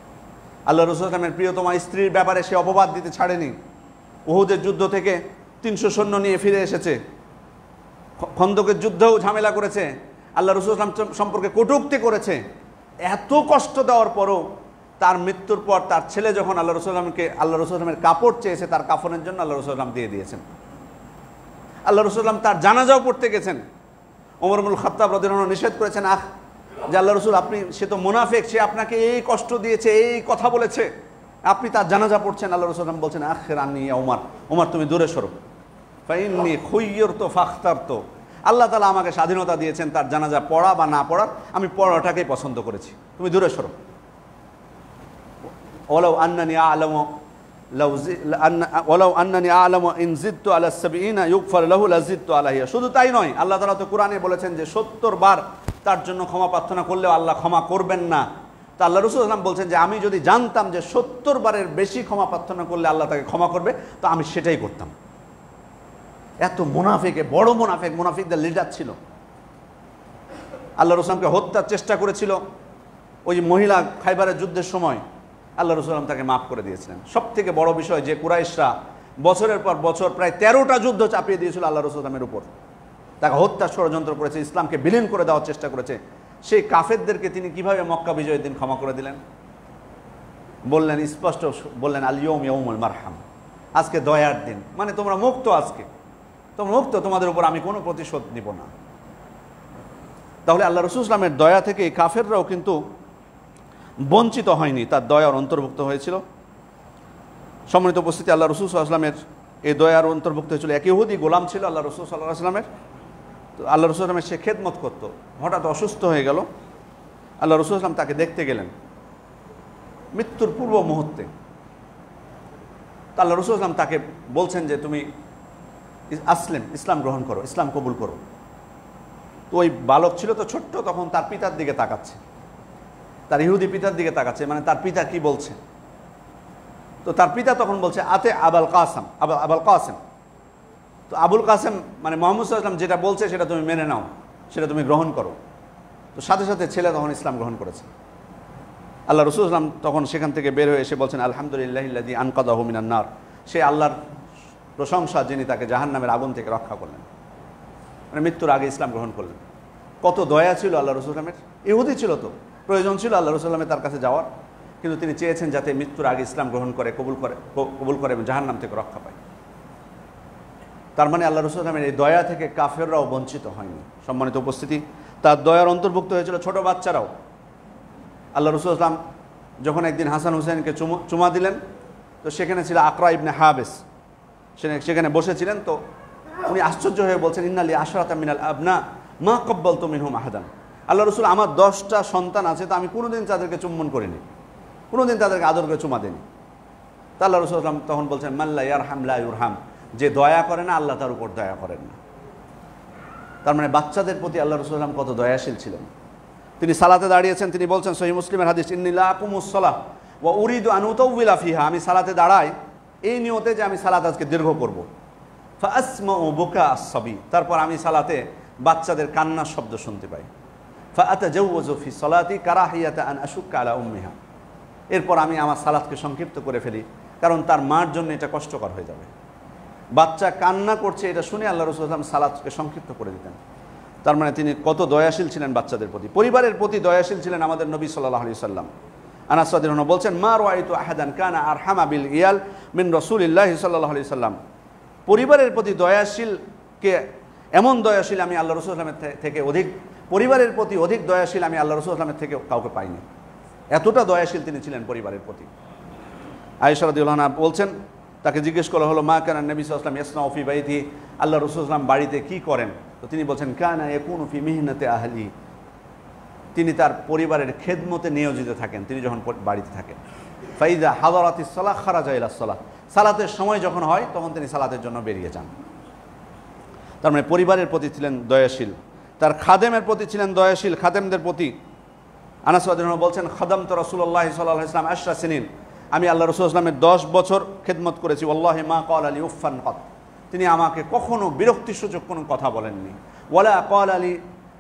আল্লাহ রাসূল সাল্লাল্লাহু আলাইহি ওয়াসাল্লামের প্রিয়তমা স্ত্রীর ব্যাপারে সে অপবাদ দিতে ছাড়েনি। উহুদের যুদ্ধ থেকে 300 সৈন্য নিয়ে ফিরে এসেছে, খন্দকের যুদ্ধেও ঝামেলা করেছে, আল্লাহ রাসূল সাল্লাল্লাহু আলাইহি ওয়াসাল্লাম সম্পর্কে কটূক্তি করেছে। এত কষ্ট দেওয়ার পরও তার মৃত্যুর পর তার ছেলে যখন আল্লাহ রাসূল সাল্লাল্লাহু আলাইহি ওয়াসাল্লামকে আল্লাহ রাসূল সাল্লাল্লাহু আলাইহি ওয়াসাল্লামের কাপড় চেয়েছে, তার কাফনের জন্য আল্লাহ রাসূল সাল্লাল্লাহু আলাইহি ওয়াসাল্লাম দিয়ে দিয়েছেন। আল্লাহ রাসূল সাল্লাল্লাহু আলাইহি ওয়াসাল্লাম তার জানাজাও পড়তে গেছেন। ওমর ইবনুল খাত্তাব রাদিয়াল্লাহু আনহু নিষেধ করেছেন, যে আল্লাহ রাসূল, আপনি, সে তো মুনাফিক, সে আপনাকে এই কষ্ট দিয়েছে, এই কথা বলেছে, আপনি তার জানাজা পড়ছেন। আল্লাহ রাসূল সাল্লাল্লাহু আলাইহি ওয়াসাল্লাম বলছেন আখির আন্নী ইয়া ওমর, তুমি দূরে সরো, ফাইন্নী খুয়্যিরতু ফাখতারতু, আল্লাহ তাআলা আমাকে স্বাধীনতা দিয়েছেন তার জানাজা পড়া বা না পড়ার, আমি পড়াটাকেই পছন্দ করেছি, তুমি দূরে সরো। ওয়ালাউ আন্নানি আ'লামু ইন জিদতু আলা 70 ইউগফার লাহু লাজিদতু আলাইহা। শুধু তাই নয়, আল্লাহ তাআলা তো কোরআনে বলেছেন যে 70 বার তার জন্য ক্ষমা প্রার্থনা করলেও আল্লাহ ক্ষমা করবেন না। তো আল্লাহ রাসূল সাল্লাল্লাহু আলাইহি ওয়াসাল্লাম বলছেন যে আমি যদি জানতাম যে 70 বারের বেশি ক্ষমা প্রার্থনা করলে আল্লাহ তাকে ক্ষমা করবে, তো আমি সেটাই করতাম। এত মুনাফিক, বড় মুনাফিক, মুনাফিকদের লিডার ছিল। আল্লাহ রাসূল সাল্লাল্লাহু আলাইহি ওয়াসাল্লামকে হত্যার চেষ্টা করেছিল ওই মহিলা খাইবারের যুদ্ধের সময়, আল্লাহ রাসূল সাল্লাল্লাহু আলাইহি ওয়াসাল্লাম তাকে মাফ করে দিয়েছিলেন। সবথেকে বড় বিষয় যে কুরাইশরা বছরের পর বছর প্রায় 13টা যুদ্ধ চাপিয়ে দিয়েছিল আল্লাহ রাসূল সাল্লাল্লাহু আলাইহি ওয়াসাল্লামের উপর, তাকে হত্যা ষড়যন্ত্র করেছে, ইসলামকে বিলীন করে দেওয়ার চেষ্টা করেছে। সেই কাফেরদেরকে তিনি কিভাবে মক্কা বিজয়ের দিন ক্ষমা করে দিলেন? বললেন, স্পষ্ট বললেন, আল ইয়াউম ইয়াউমুল মারহাম, আজকে দয়ার দিন, মানে তোমরা মুক্ত, আজকে তোমরা মুক্ত, তোমাদের উপর আমি কোনো প্রতিশোধ নিব না। তাহলে আল্লাহ রাসূল সাল্লাল্লাহু আলাইহি ওয়াসাল্লামের দয়া থেকে কাফেররাও কিন্তু বঞ্চিত হয়নি, তার দয়ার অন্তর্ভুক্ত হয়েছিল। সম্মানিত উপস্থিতি, আল্লাহ রাসূল সাল্লাল্লাহু আলাইহি ওয়াসাল্লামের এই দয়ার অন্তর্ভুক্ত হয়েছিল। এক ইহুদি গোলাম ছিল আল্লাহ রাসূল সাল্লাল্লাহু আলাইহি ওয়াসাল্লামের। তো আল্লাহ রাসূল সাল্লাল্লাহু আলাইহি ওয়াসাল্লামের সে খেদমত করত, হঠাৎ অসুস্থ হয়ে গেল। আল্লাহ রাসূল সাল্লাল্লাহু আলাইহি ওয়াসাল্লাম তাকে দেখতে গেলেন মৃত্যুর পূর্ব মুহূর্তে। তো আল্লাহ রাসূল সাল্লাল্লাহু আলাইহি ওয়াসাল্লাম তাকে বলছেন যে তুমি ইসলাম গ্রহণ করো, ইসলাম কবুল করো। তো ওই বালক ছিল তো ছোট্ট, তখন তার পিতার দিকে তাকাচ্ছে, তার ইহুদি পিতার দিকে তাকাচ্ছে, মানে তার পিতা কি বলছে। তো তার পিতা তখন বলছে আতে আবুল কাসেম। তো আবুল কাসেম মানে মুহাম্মদ সাল্লাল্লাহু আলাইহি ওয়াসাল্লাম যেটা বলছে সেটা তুমি মেনে নাও, সেটা তুমি গ্রহণ করো। তো সাথে সাথে ছেলে তখন ইসলাম গ্রহণ করেছে। আল্লাহ রাসূল সাল্লাল্লাহু আলাইহি ওয়াসাল্লাম তখন সেখান থেকে বের হয়ে এসে বলছেন আলহামদুলিল্লাহিল্লাযী আনকাযাহু মিনান নার, সে আল্লাহর প্রশংসা যিনি তাকে জাহান্নামের আগুন থেকে রক্ষা করলেন, মানে মৃত্যুর আগে ইসলাম গ্রহণ করলেন। কত দয়া ছিল আল্লাহ রাসূল সাল্লাল্লাহু আলাইহি ওয়াসাল্লামের। ইহুদি ছিল, তো প্রয়োজন ছিল আল্লাহ রাসূল সাল্লাল্লাহু আলাইহি ওয়াসাল্লামের তার কাছে যাওয়ার, কিন্তু তিনি চেয়েছেন যাতে মৃত্যুর আগে ইসলাম গ্রহণ করে, কবুল করে এবং জাহান্নাম থেকে রক্ষা পায়। তার মানে আল্লাহ রাসূল সাল্লাল্লাহু আলাইহি ওয়াসাল্লামের এই দয়া থেকে কাফেররাও বঞ্চিত হয়নি। সম্মানিত উপস্থিতি, তার দয়ার অন্তর্ভুক্ত হয়েছিল ছোট বাচ্চারাও। আল্লাহ রাসূল সাল্লাল্লাহু আলাইহি ওয়াসাল্লাম যখন একদিন হাসান হুসাইনকে চুমা দিলেন, তো সেখানে ছিল আকরা ইবনে হাবিস, সেখানে বসেছিলেন। তো উনি আশ্চর্য হয়ে বলছেন ইন্নালি আশরাতা মিনাল আবনা মা ক্বাব্বালতু মিনহুম আহাদান, আল্লাহ রাসূল, আমার 10টা সন্তান আছে, তো আমি কোনোদিন তাদেরকে চুম্বন করিনি, কোনোদিন তাদেরকে আদর করে চুমা দিইনি। তা আল্লাহ রাসূল সাল্লাল্লাহু আলাইহি ওয়াসাল্লাম তখন বলছেন মান লা ইয়ারহাম লা ইউরহাম, যে দয়া করে না আল্লাহ তার উপর দয়া করেন না। তার মানে বাচ্চাদের প্রতি আল্লাহ রাসূল সাল্লাল্লাহু আলাইহি ওয়াসাল্লাম কত দয়াশীল ছিলেন। তিনি সালাতে দাঁড়িয়েছেন, তিনি বলছেন সহিহ মুসলিমের হাদিস, ইন্নী লা আকুমুস সালাহ ওয়া উরিদু আন উতাউবিলা ফিহা, আমি সালাতে দাঁড়াই এই নিয়তে যে আমি সালাত আজকে দীর্ঘ করব। ফাআসমাউ বুকা আস-সাবি, তারপর আমি সালাতে বাচ্চাদের কান্নার শব্দ শুনতে পাই। ফাআতাজাওয়াজু ফি সালাতি কারাহিয়াতা আন আশুক্কা আলা উম্মিহা, এরপর আমি আমার সালাতকে সংক্ষিপ্ত করে ফেলি, কারণ তার মার জন্য এটা কষ্টকর হয়ে যাবে। বাচ্চা কান্না করছে এটা শুনে আল্লাহ রাসূল সাল্লাল্লাহু আলাইহি ওয়াসাল্লাম সালাতকে সংক্ষিপ্ত করে দিতেন। তার মানে তিনি কত দয়াশীল ছিলেন বাচ্চাদের প্রতি, পরিবারের প্রতি দয়াশীল ছিলেন আমাদের নবী সাল্লাল্লাহু আলাইহি ওয়াসাল্লাম। আনাস রাদিয়াল্লাহু আনহু বলছেন, মা রাআইতু আহাদান কানা আরহামা বিল ইয়াল মিন রাসূলিল্লাহি সাল্লাল্লাহু আলাইহি ওয়াসাল্লাম, পরিবারের প্রতি দয়াশীলকে এমন দয়াশীল আমি আল্লাহ রাসূল সাল্লাল্লাহু আলাইহি ওয়াসাল্লামের থেকে অধিক, পরিবারের প্রতি অধিক দয়াশীল আমি আল্লাহ রাসূল সাল্লাল্লাহু আলাইহি ওয়াসাল্লামের থেকে কাউকে পাইনি। এতটা দয়াশীল তিনি ছিলেন পরিবারের প্রতি। আয়েশা রাদিয়াল্লাহু আনহা বলছেন, তাকে জিজ্ঞেস করা হলো, মা কানা নবী সাল্লাল্লাহু আলাইহি ওয়াসাল্লাম ইয়াসনাউ ফি বাইতি, আল্লাহ রাসূল সাল্লাল্লাহু আলাইহি ওয়াসাল্লাম বাড়িতে কি করেন? তো তিনি বলছেন, কানা ইয়াকুনু ফি মিহনাতি আহলি, তিনি তার পরিবারের খেদমতে নিয়োজিত থাকেন তিনি যখন বাড়িতে থাকেন। ফাইদা হাদারাতিস সালাহ খারাজা ইলাস সালাহ, সালাতের সময় যখন হয় তখন তিনি সালাতের জন্য বেরিয়ে যান। তার মানে পরিবারের প্রতি ছিলেন দয়াশীল, তার খাদেমের প্রতি ছিলেন দয়াশীল, খাদেমদের প্রতি। আনাস রাদিয়াল্লাহু আনহু বলছেন, খাদামতু রাসূলুল্লাহ সাল্লাল্লাহু আলাইহি ওয়াসাল্লাম 10 সিনিন, আমি আল্লাহ রাসূল সাল্লাল্লাহু আলাইহি ওয়াসাল্লামের 10 বছর খেদমত করেছি। ওয়াল্লাহি মা ক্বালা লি উফফান ক্বাত, তিনি আমাকে কখনো বিরক্তিসূচক কোনো কথা বলেননি। ওয়ালা ক্বালা লি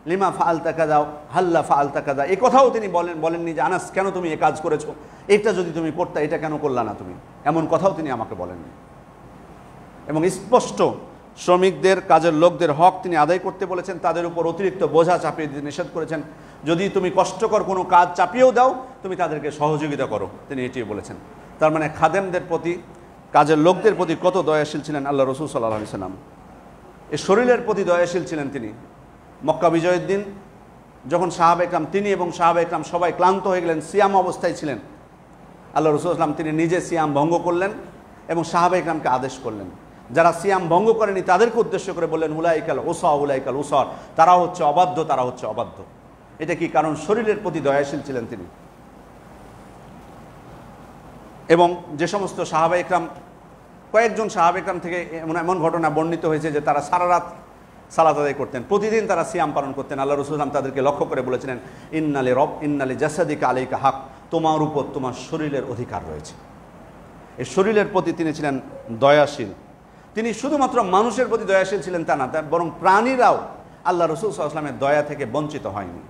লিমা ফাআলতা কাযা হাল্লা ফাআলতা কাযা, এই কথাও তিনি বলেননি যে আনাস কেন তুমি এই কাজ করেছো, এটা যদি তুমি করতে এটা কেন করলা না তুমি, এমন কথাও তিনি আমাকে বলেননি। এবং স্পষ্ট শ্রমিকদের, কাজের লোকদের হক তিনি আদায় করতে বলেছেন, তাদের উপর অতিরিক্ত বোঝা চাপিয়ে দিতে নিষেধ করেছেন। যদি তুমি কষ্টকর কোনো কাজ চাপিয়েও দাও তুমি তাদেরকে সহযোগিতা করো, তিনি এটিও বলেছেন। তার মানে খাদেমদের প্রতি, কাজের লোকদের প্রতি কত দয়াশীল ছিলেন আল্লাহ রাসূল সাল্লাল্লাহু আলাইহি ওয়াসাল্লাম। এই শরীরের প্রতি দয়াশীল ছিলেন তিনি। মক্কা বিজয়ের দিন যখন সাহাবা ইকরাম, তিনি এবং সাহাবা ইকরাম সবাই ক্লান্ত হয়ে গেলেন, সিয়াম অবস্থায় ছিলেন, আল্লাহ রাসূল সাল্লাল্লাহু আলাইহি ওয়াসাল্লাম তিনি নিজে সিয়াম ভঙ্গ করলেন এবং সাহাবা ইকরামকে আদেশ করলেন। যারা সিয়াম ভঙ্গ করেনি তাদেরকে উদ্দেশ্য করে বললেন, উলাইকাল উসা উলাইকাল উসার, তারা হচ্ছে অবাধ্য, তারা হচ্ছে অবাধ্য। এটা কি কারণ? শরীরের প্রতি দয়াশীল ছিলেন তিনি। এবং যে সমস্ত সাহাবা ইকরাম, কয়েকজন সাহাবা ইকরাম থেকে এমন ঘটনা বর্ণিত হয়েছে যে তারা সারা রাত সালাত আদায় করতেন, প্রতিদিন তারা সিয়াম পালন করতেন। আল্লাহ রাসূল সাল্লাল্লাহু আলাইহি ওয়াসাল্লাম তাদেরকে লক্ষ্য করে বলেছিলেন, ইন্নালি জাসাদিকা আলাইকা হক, তোমার উপর তোমার শরীরের অধিকার রয়েছে। এই শরীরের প্রতি তিনি ছিলেন দয়াশীল। তিনি শুধুমাত্র মানুষের প্রতি দয়াশীল ছিলেন তা না, বরং প্রাণীরাও আল্লাহ রাসূল সাল্লাল্লাহু আলাইহি ওয়াসাল্লামের দয়া থেকে বঞ্চিত হয়নি।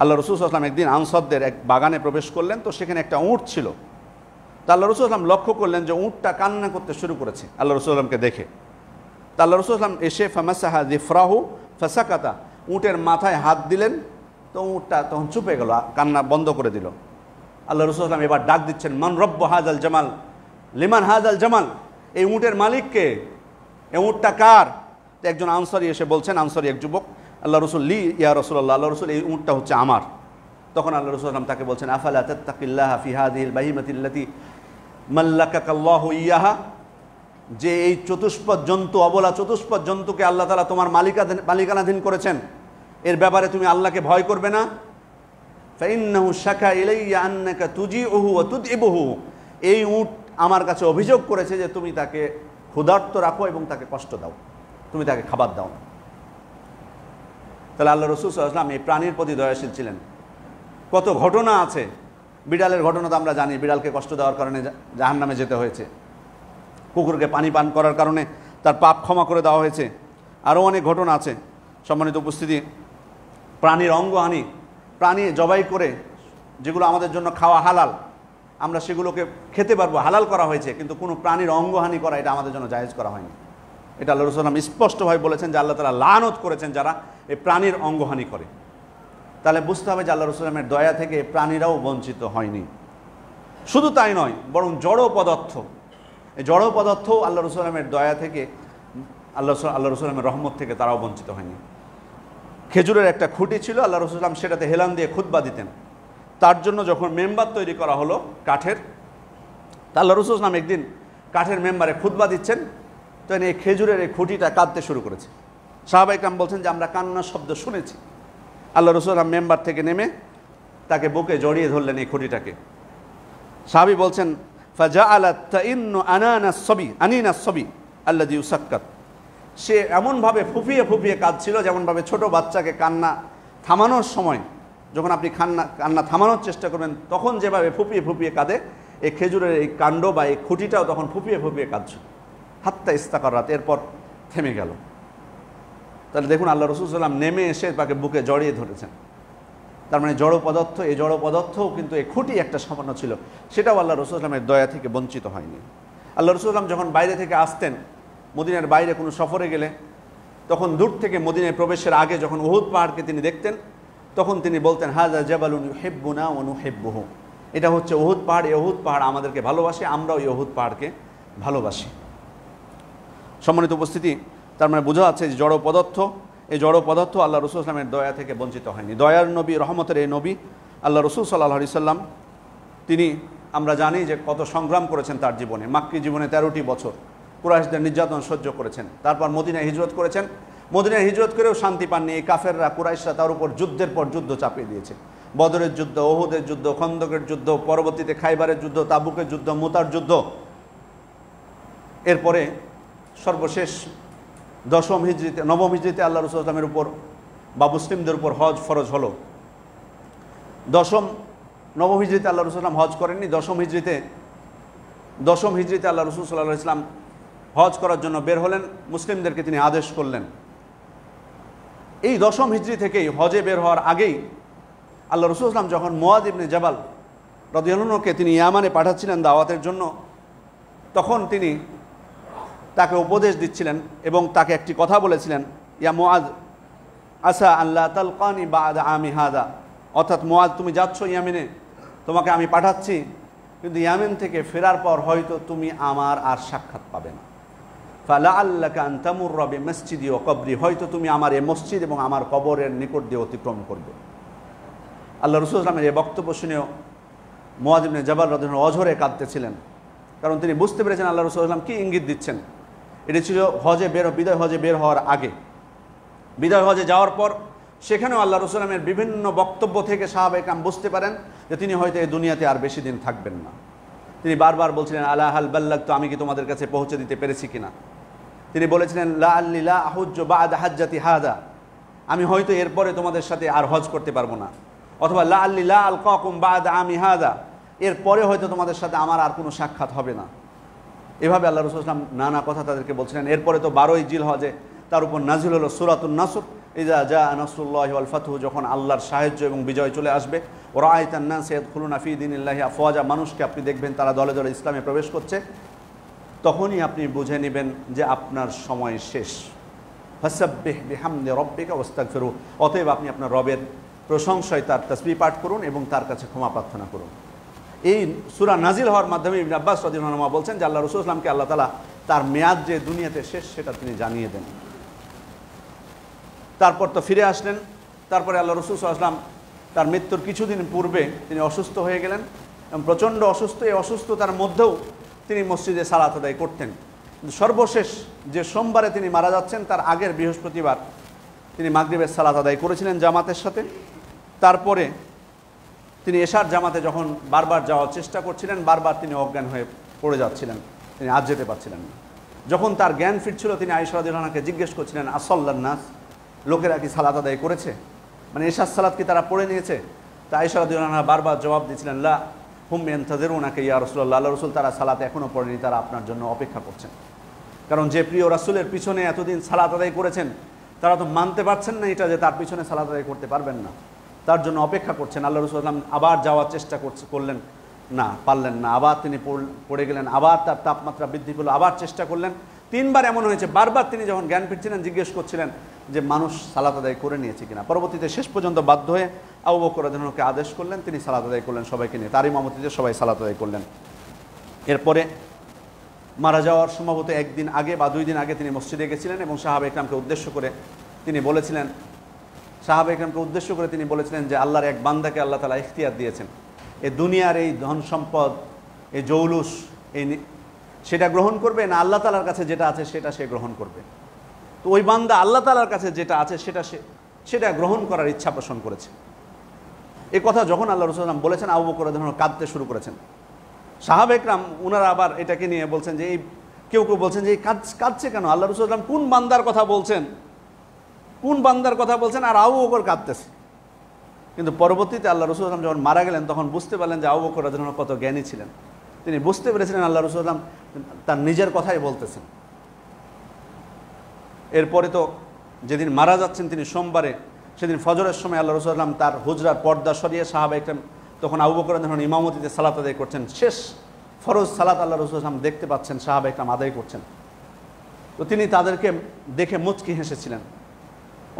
আল্লাহ রাসূল সাল্লাল্লাহু আলাইহি ওয়াসাল্লাম একদিন আনসারদের এক বাগানে প্রবেশ করলেন, তো সেখানে একটা উট ছিল। তা আল্লাহ রাসূল সাল্লাল্লাহু আলাইহি ওয়াসাল্লাম লক্ষ্য করলেন যে উটটা কান্না করতে শুরু করেছে আল্লাহ রাসূল সাল্লাল্লাহু আলাইহি ওয়াসাল্লামকে দেখে। তা আল্লাহ রাসূল সাল্লাল্লাহু আলাইহি ওয়াসাল্লাম এসে ফামাসাহা যিফরাহু ফাসাকাতা, উটের মাথায় হাত দিলেন, তো উটটা তখন চুপে গেল, কান্না বন্ধ করে দিল। আল্লাহ রাসূল সাল্লাল্লাহু আলাইহি ওয়াসাল্লাম এবার ডাক দিচ্ছেন, মান রব্বু হাযাল জামাল লিমান হাযাল জামাল, এই উটের মালিককে, এই উটটা কার? একজন আনসারী এসে বলছেন, আনসারী এক যুবক, আল্লাহ রাসূল লি ইয়া রাসূলুল্লাহ, আল্লাহ রাসূল এই উটটা হচ্ছে আমার। তখন আল্লাহ রাসূল সাল্লাল্লাহু আলাইহি ওয়াসাল্লাম তাকে বলছেন, আফালা তাত্তাকিল্লাহা ফি হাযিহিল বাহিমাতিল্লাতী মাল্লাকাকাল্লাহু ইয়াহা, যে এই চতুষ্পদ জন্তু, অবলা চতুষ্পদ জন্তুকে আল্লাহ তাআলা তোমার মালিকানাধীন করেছেন, এর ব্যাপারে তুমি আল্লাহকে ভয় করবে না? ফাইন্নাহু শাকা ইলাইয়া আন্নাকা তুজিউহু ওয়া তুদইবুহু, এই উট আমার কাছে অভিযোগ করেছে যে তুমি তাকে ক্ষুধার্ত রাখো এবং তাকে কষ্ট দাও, তুমি তাকে খাবার দাও না। তাহলে আল্লাহ রাসূল সাল্লাল্লাহু আলাইহি ওয়াসাল্লাম এই প্রাণীর প্রতি দয়াশীল ছিলেন। কত ঘটনা আছে, বিড়ালের ঘটনা তো আমরা জানি, বিড়ালকে কষ্ট দেওয়ার কারণে জাহান্নামে যেতে হয়েছে। কুকুরকে পানি পান করার কারণে তার পাপ ক্ষমা করে দেওয়া হয়েছে। আরও অনেক ঘটনা আছে। সম্মানিত উপস্থিতি, প্রাণীর অঙ্গহানি, প্রাণী জবাই করে যেগুলো আমাদের জন্য খাওয়া হালাল, আমরা সেগুলোকে খেতে পারবো, হালাল করা হয়েছে, কিন্তু কোনো প্রাণীর অঙ্গহানি করা এটা আমাদের জন্য জায়েজ করা হয়নি। এটা আল্লাহ রাসূল সাল্লাল্লাহু আলাইহি ওয়াসাল্লাম স্পষ্টভাবে বলেছেন যে আল্লাহ তাআলা লানত করেছেন যারা এই প্রাণীর অঙ্গহানি করে। তাহলে বুঝতে হবে যে আল্লাহ রাসূল সাল্লাল্লাহু আলাইহি ওয়াসাল্লামের দয়া থেকে প্রাণীরাও বঞ্চিত হয়নি। শুধু তাই নয়, বরং জড় পদার্থ, এই জড় পদার্থ আল্লাহ রাসূল সাল্লাল্লাহু আলাইহি ওয়াসাল্লামের দয়া থেকে, আল্লাহ রাসূল সাল্লাল্লাহু আলাইহি ওয়াসাল্লামের রহমত থেকে তারাও বঞ্চিত হয়নি। খেজুরের একটা খুঁটি ছিল, আল্লাহ রাসূল সাল্লাল্লাহু আলাইহি ওয়াসাল্লাম সেটাতে হেলান দিয়ে খুতবা দিতেন। তার জন্য যখন মেম্বার তৈরি করা হলো কাঠের, তা আল্লাহ রাসূল সাল্লাল্লাহু আলাইহি ওয়াসাল্লাম একদিন কাঠের মেম্বারে খুতবা দিচ্ছেন, তো এই খেজুরের এই খুঁটিটা কাঁদতে শুরু করেছে। সাহাবা ইকরাম বলছেন যে আমরা কান্নার শব্দ শুনেছি। আল্লাহ রাসূল সাল্লাল্লাহু আলাইহি ওয়াসাল্লাম মেম্বার থেকে নেমে তাকে বুকে জড়িয়ে ধরলেন এই খুঁটিটাকে। সাহাবী বলছেন, ফাজাআলাত তাইন্নু আনিনাস সাবি আল্লাযী ইউসাক্কাত, সে এমনভাবে ফুফিয়ে ফুফিয়ে কাঁদছিল যেমনভাবে ছোট বাচ্চাকে কান্না থামানোর সময় যখন আপনি কান্না থামানোর চেষ্টা করবেন তখন যেভাবে ফুপিয়ে ফুপিয়ে কাঁদে, এই খেজুরের এই কাণ্ড বা এই খুঁটিটাও তখন ফুপিয়ে ফুপিয়ে কাঁদছে। হাত্তা ইস্তাকার রাত, এরপর থেমে গেল। তাহলে দেখুন আল্লাহ রাসূল সাল্লাল্লাহু আলাইহি ওয়াসাল্লাম নেমে এসে তাকে বুকে জড়িয়ে ধরেছেন। তার মানে জড় পদার্থ, এই জড় পদার্থও কিন্তু এই খুঁটি একটা সামান্য ছিল, সেটাও আল্লাহ রাসূল সাল্লাল্লাহু আলাইহি ওয়াসাল্লামের দয়া থেকে বঞ্চিত হয়নি। আল্লাহ রাসূল সাল্লাল্লাহু আলাইহি ওয়াসাল্লাম যখন বাইরে থেকে আসতেন, মদিনার বাইরে কোনো সফরে গেলে, তখন দূর থেকে মদিনায় প্রবেশের আগে যখন উহুদ পাহাড়কে তিনি দেখতেন, তখন তিনি বলতেন হাযা জাবালুন ইউহিব্বুনা ওয়া নুহিব্বুহু, এটা হচ্ছে উহুদ পাহাড়, এই উহুদ পাহাড় আমাদেরকে ভালোবাসে, আমরাও এই উহুদ পাহাড়কে ভালোবাসি। সম্মানিত উপস্থিতি, তার মানে বোঝা যাচ্ছে যে জড় পদার্থ, এই জড় পদার্থ আল্লাহ রাসূল সাল্লাল্লাহু আলাইহি ওয়াসাল্লামের দয়া থেকে বঞ্চিত হয়নি। দয়ার নবী, রহমতের এই নবী আল্লাহ রাসূল সাল্লাল্লাহু আলাইহি ওয়াসাল্লাম, তিনি আমরা জানি যে কত সংগ্রাম করেছেন তার জীবনে। মাক্কী জীবনে 13টি বছর কুরাইশদের নির্যাতন সহ্য করেছেন, তারপর মদিনায় হিজরত করেছেন। মদিনায় হিজরত করেও শান্তি পাননি। এই কাফেররা, কুরাইশরা তার উপর যুদ্ধের পর যুদ্ধ চাপিয়ে দিয়েছে। বদরের যুদ্ধ, উহুদের যুদ্ধ, খন্দকের যুদ্ধ, পরবর্তীতে খাইবারের যুদ্ধ, তাবুকের যুদ্ধ, মুতার যুদ্ধ। এরপরে সর্বশেষ নবম হিজরিতে আল্লাহ রাসূল সাল্লাল্লাহু আলাইহি ওয়াসাল্লামের উপর বা মুসলিমদের উপর হজ ফরজ হলো। নবম হিজরিতে আল্লাহ রাসূল সাল্লাল্লাহু আলাইহি ওয়াসাল্লাম হজ করেননি। দশম হিজরিতে আল্লাহ রাসূল সাল্লাল্লাহু আলাইহি ওয়াসাল্লাম হজ করার জন্য বের হলেন, মুসলিমদেরকে তিনি আদেশ করলেন। এই দশম হিজরি থেকেই হজে বের হওয়ার আগেই আল্লাহ রাসূল সাল্লাল্লাহু আলাইহি ওয়াসাল্লাম যখন মুআয ইবনে জাবাল রাদিয়াল্লাহু আনহুকে তিনি ইয়ামানে পাঠাচ্ছিলেন দাওয়াতের জন্য, তখন তিনি তাকে উপদেশ দিচ্ছিলেন এবং তাকে একটি কথা বলেছিলেন, ইয়া মুআয আসা আল্লাহ তালকানি বা'দা আমি হাদা, অর্থাৎ মুআয তুমি যাচ্ছ ইয়ামেনে, তোমাকে আমি পাঠাচ্ছি, কিন্তু ইয়ামেন থেকে ফেরার পর হয়তো তুমি আমার আর সাক্ষাৎ পাবে না। ফালাআল্লাকা আন তামুররা বিমসজিদি ওয়া কবরি, হয়তো তুমি আমার এই মসজিদ এবং আমার কবরের নিকট দিয়ে অতিক্রম করবে। আল্লাহ রাসূল সাল্লাল্লাহু আলাইহি ওয়াসাল্লামের এই বক্তব্য শুনেও মুআয ইবনে জাবাল রাদিয়াল্লাহু আনহু অঝরে কাঁদতেছিলেন, কারণ তিনি বুঝতে পেরেছেন আল্লাহ রাসূল সাল্লাল্লাহু আলাইহি ওয়াসাল্লাম কি ইঙ্গিত দিচ্ছেন। এটি ছিল বিদায় হজে বের হওয়ার আগে। বিদায় হজে যাওয়ার পর সেখানেও আল্লাহ রাসূল সাল্লাল্লাহু আলাইহি ওয়াসাল্লামের বিভিন্ন বক্তব্য থেকে সাহাবায়ে কেরাম বুঝতে পারেন যে তিনি হয়তো এই দুনিয়াতে আর বেশি দিন থাকবেন না। তিনি বারবার বলছিলেন আলা হাল বাল্লাগতু, আমি কি তোমাদের কাছে পৌঁছে দিতে পেরেছি কিনা। তিনি বলেছিলেন লা আল্লি লা আহুজ্জু বা'দা হাজ্জাতি হাদা, আমি হয়তো এরপরে তোমাদের সাথে আর হজ করতে পারবো না। অথবা লা আল্লি লা আলকাকুম বা'দা আমি হাদা, এরপরে হয়তো তোমাদের সাথে আমার আর কোনো সাক্ষাৎ হবে না। এভাবে আল্লাহ রাসূল সাল্লাল্লাহু আলাইহি ওয়াসাল্লাম নানা কথা তাদেরকে বলছিলেন। এরপরে তো 12ই জিলহজে তার উপর নাজিল হলো সূরাতুন নাসর, ইযা জাআ নাসরুল্লাহি ওয়াল ফাতহু, যখন আল্লাহর সাহায্য এবং বিজয় চলে আসবে। ওয়া রাআইতান নাস ইয়াদখুলুনা ফি দীনিল্লাহি আফওয়াজা, মানুষকে আপনি দেখবেন তারা দলে দলে ইসলামে প্রবেশ করছে, তখনই আপনি বুঝে নেবেন যে আপনার সময় শেষ। ফাসাব্বিহ বিহামদি রাব্বিকা ওয়াস্তাগফিরু, অতএব আপনি আপনার রবের প্রশংসায় তার তাসবিহ পাঠ করুন এবং তার কাছে ক্ষমা প্রার্থনা করুন। এই সূরা নাজিল হওয়ার মাধ্যমে ইবনে আব্বাস রাদিয়াল্লাহু আনহু বলছেন যে আল্লাহ রাসূল সাল্লাল্লাহু আলাইহি ওয়াসাল্লামকে আল্লাহ তাআলা তার মেয়াদ যে দুনিয়াতে শেষ সেটা তিনি জানিয়ে দেন। তারপর তো ফিরে আসলেন। তারপরে আল্লাহ রাসূল সাল্লাল্লাহু আলাইহি ওয়াসাল্লাম তার মৃত্যুর কিছুদিন পূর্বে তিনি অসুস্থ হয়ে গেলেন এবং প্রচণ্ড অসুস্থ। এই অসুস্থতার মধ্যেও তিনি মসজিদে সালাত আদায় করতেন। সর্বশেষ যে সোমবারে তিনি মারা যাচ্ছেন তার আগের বৃহস্পতিবার তিনি মাগরিবের সালাত আদায় করেছিলেন জামাতের সাথে। তারপরে তিনি এশার জামাতে যখন বারবার যাওয়ার চেষ্টা করছিলেন, বারবার তিনি অজ্ঞান হয়ে পড়ে যাচ্ছিলেন, তিনি আজ যেতে পারছিলেন না। যখন তার জ্ঞান ফিরছিল তিনি আয়েশা রাদিয়াল্লাহু আনহাকে জিজ্ঞেস করছিলেন আসাল্লান নাস, লোকেরা কি সালাত আদায় করেছে, মানে এশার সালাত কি তারা পড়ে নিয়েছে। তা আয়েশা রাদিয়াল্লাহু আনহা বারবার জবাব দিয়েছিলেন লা হুম ইয়ানতাযিরুনাকা ইয়া রাসূলুল্লাহ, আল্লাহ রাসূল তারা সালাত এখনও পড়েনি, তারা আপনার জন্য অপেক্ষা করছেন। কারণ যে প্রিয় রাসূলের পিছনে এতদিন সালাত আদায় করেছেন তারা তো মানতে পারছেন না এটা যে তার পিছনে সালাত আদায় করতে পারবেন না, তার জন্য অপেক্ষা করছেন। আল্লাহ রাসূল সাল্লাল্লাহু আলাইহি ওয়াসাল্লাম আবার যাওয়ার চেষ্টা করলেন না, পারলেন না, আবার তিনি পড়ে গেলেন, আবার তার তাপমাত্রা বৃদ্ধি পেল, আবার চেষ্টা করলেন। 3 বার এমন হয়েছে, বারবার তিনি যখন জ্ঞান ফিরছিলেন জিজ্ঞেস করছিলেন যে মানুষ সালাত আদায় করে নিয়েছে কিনা। পরবর্তীতে শেষ পর্যন্ত বাধ্য হয়ে আবু বকর রাদিয়াল্লাহু আনহুকে আদেশ করলেন, তিনি সালাত আদায় করলেন সবাইকে নিয়ে, তার ইমামতিতে সবাই সালাত আদায় করলেন। এরপরে মারা যাওয়ার সম্ভবত 1 দিন আগে বা 2 দিন আগে তিনি মসজিদে গেছিলেন এবং সাহাবায়ে কেরামকে উদ্দেশ্য করে তিনি বলেছিলেন যে আল্লাহর এক বান্দাকে আল্লাহ তাআলা ইখতিয়ার দিয়েছেন, এই দুনিয়ার এই ধন সম্পদ, এই জৌলুস, সেটা গ্রহণ করবে না আল্লাহ তাআলার কাছে যেটা আছে সেটা সে গ্রহণ করবে। তো ওই বান্দা আল্লাহ তাআলার কাছে যেটা আছে সেটা গ্রহণ করার ইচ্ছা পোষণ করেছে। এই কথা যখন আল্লাহ রাসূল সাল্লাল্লাহু আলাইহি ওয়াসাল্লাম বলেছেন, আবু বকর রাদিয়াল্লাহু আনহু কাঁদতে শুরু করেছেন। সাহাবায়ে কেরাম ওনারা আবার এটাকে নিয়ে বলছেন যে কেউ বলছেন যে এই কাঁদছে কেন, আল্লাহ রাসূল সাল্লাল্লাহু আলাইহি ওয়াসাল্লাম কোন বান্দার কথা বলছেন আর আবু বকর কাঁদতেছে। কিন্তু পরবর্তীতে আল্লাহ রসুল আসলাম যখন মারা গেলেন তখন বুঝতে পারলেন যে আবু বকর রাদিয়াল্লাহু আনহু কত জ্ঞানী ছিলেন। তিনি বুঝতে পেরেছিলেন আল্লাহ রসুল আসলাম তার নিজের কথাই বলতেছেন। এরপরে তো যেদিন মারা যাচ্ছেন তিনি সোমবারে, সেদিন ফজরের সময় আল্লাহ রসুল আসলাম তার হুজরার পর্দা সরিয়ে সাহাবা একরাম তখন আবু বকর রাদিয়াল্লাহু আনহু ইমামতিতে সালাত আদায় করছেন। শেষ ফরজ সালাত আল্লাহ রসুল আসলাম দেখতে পাচ্ছেন, সাহাবা একরাম আদায় করছেন। তো তিনি তাদেরকে দেখে মুচকি হেসেছিলেন।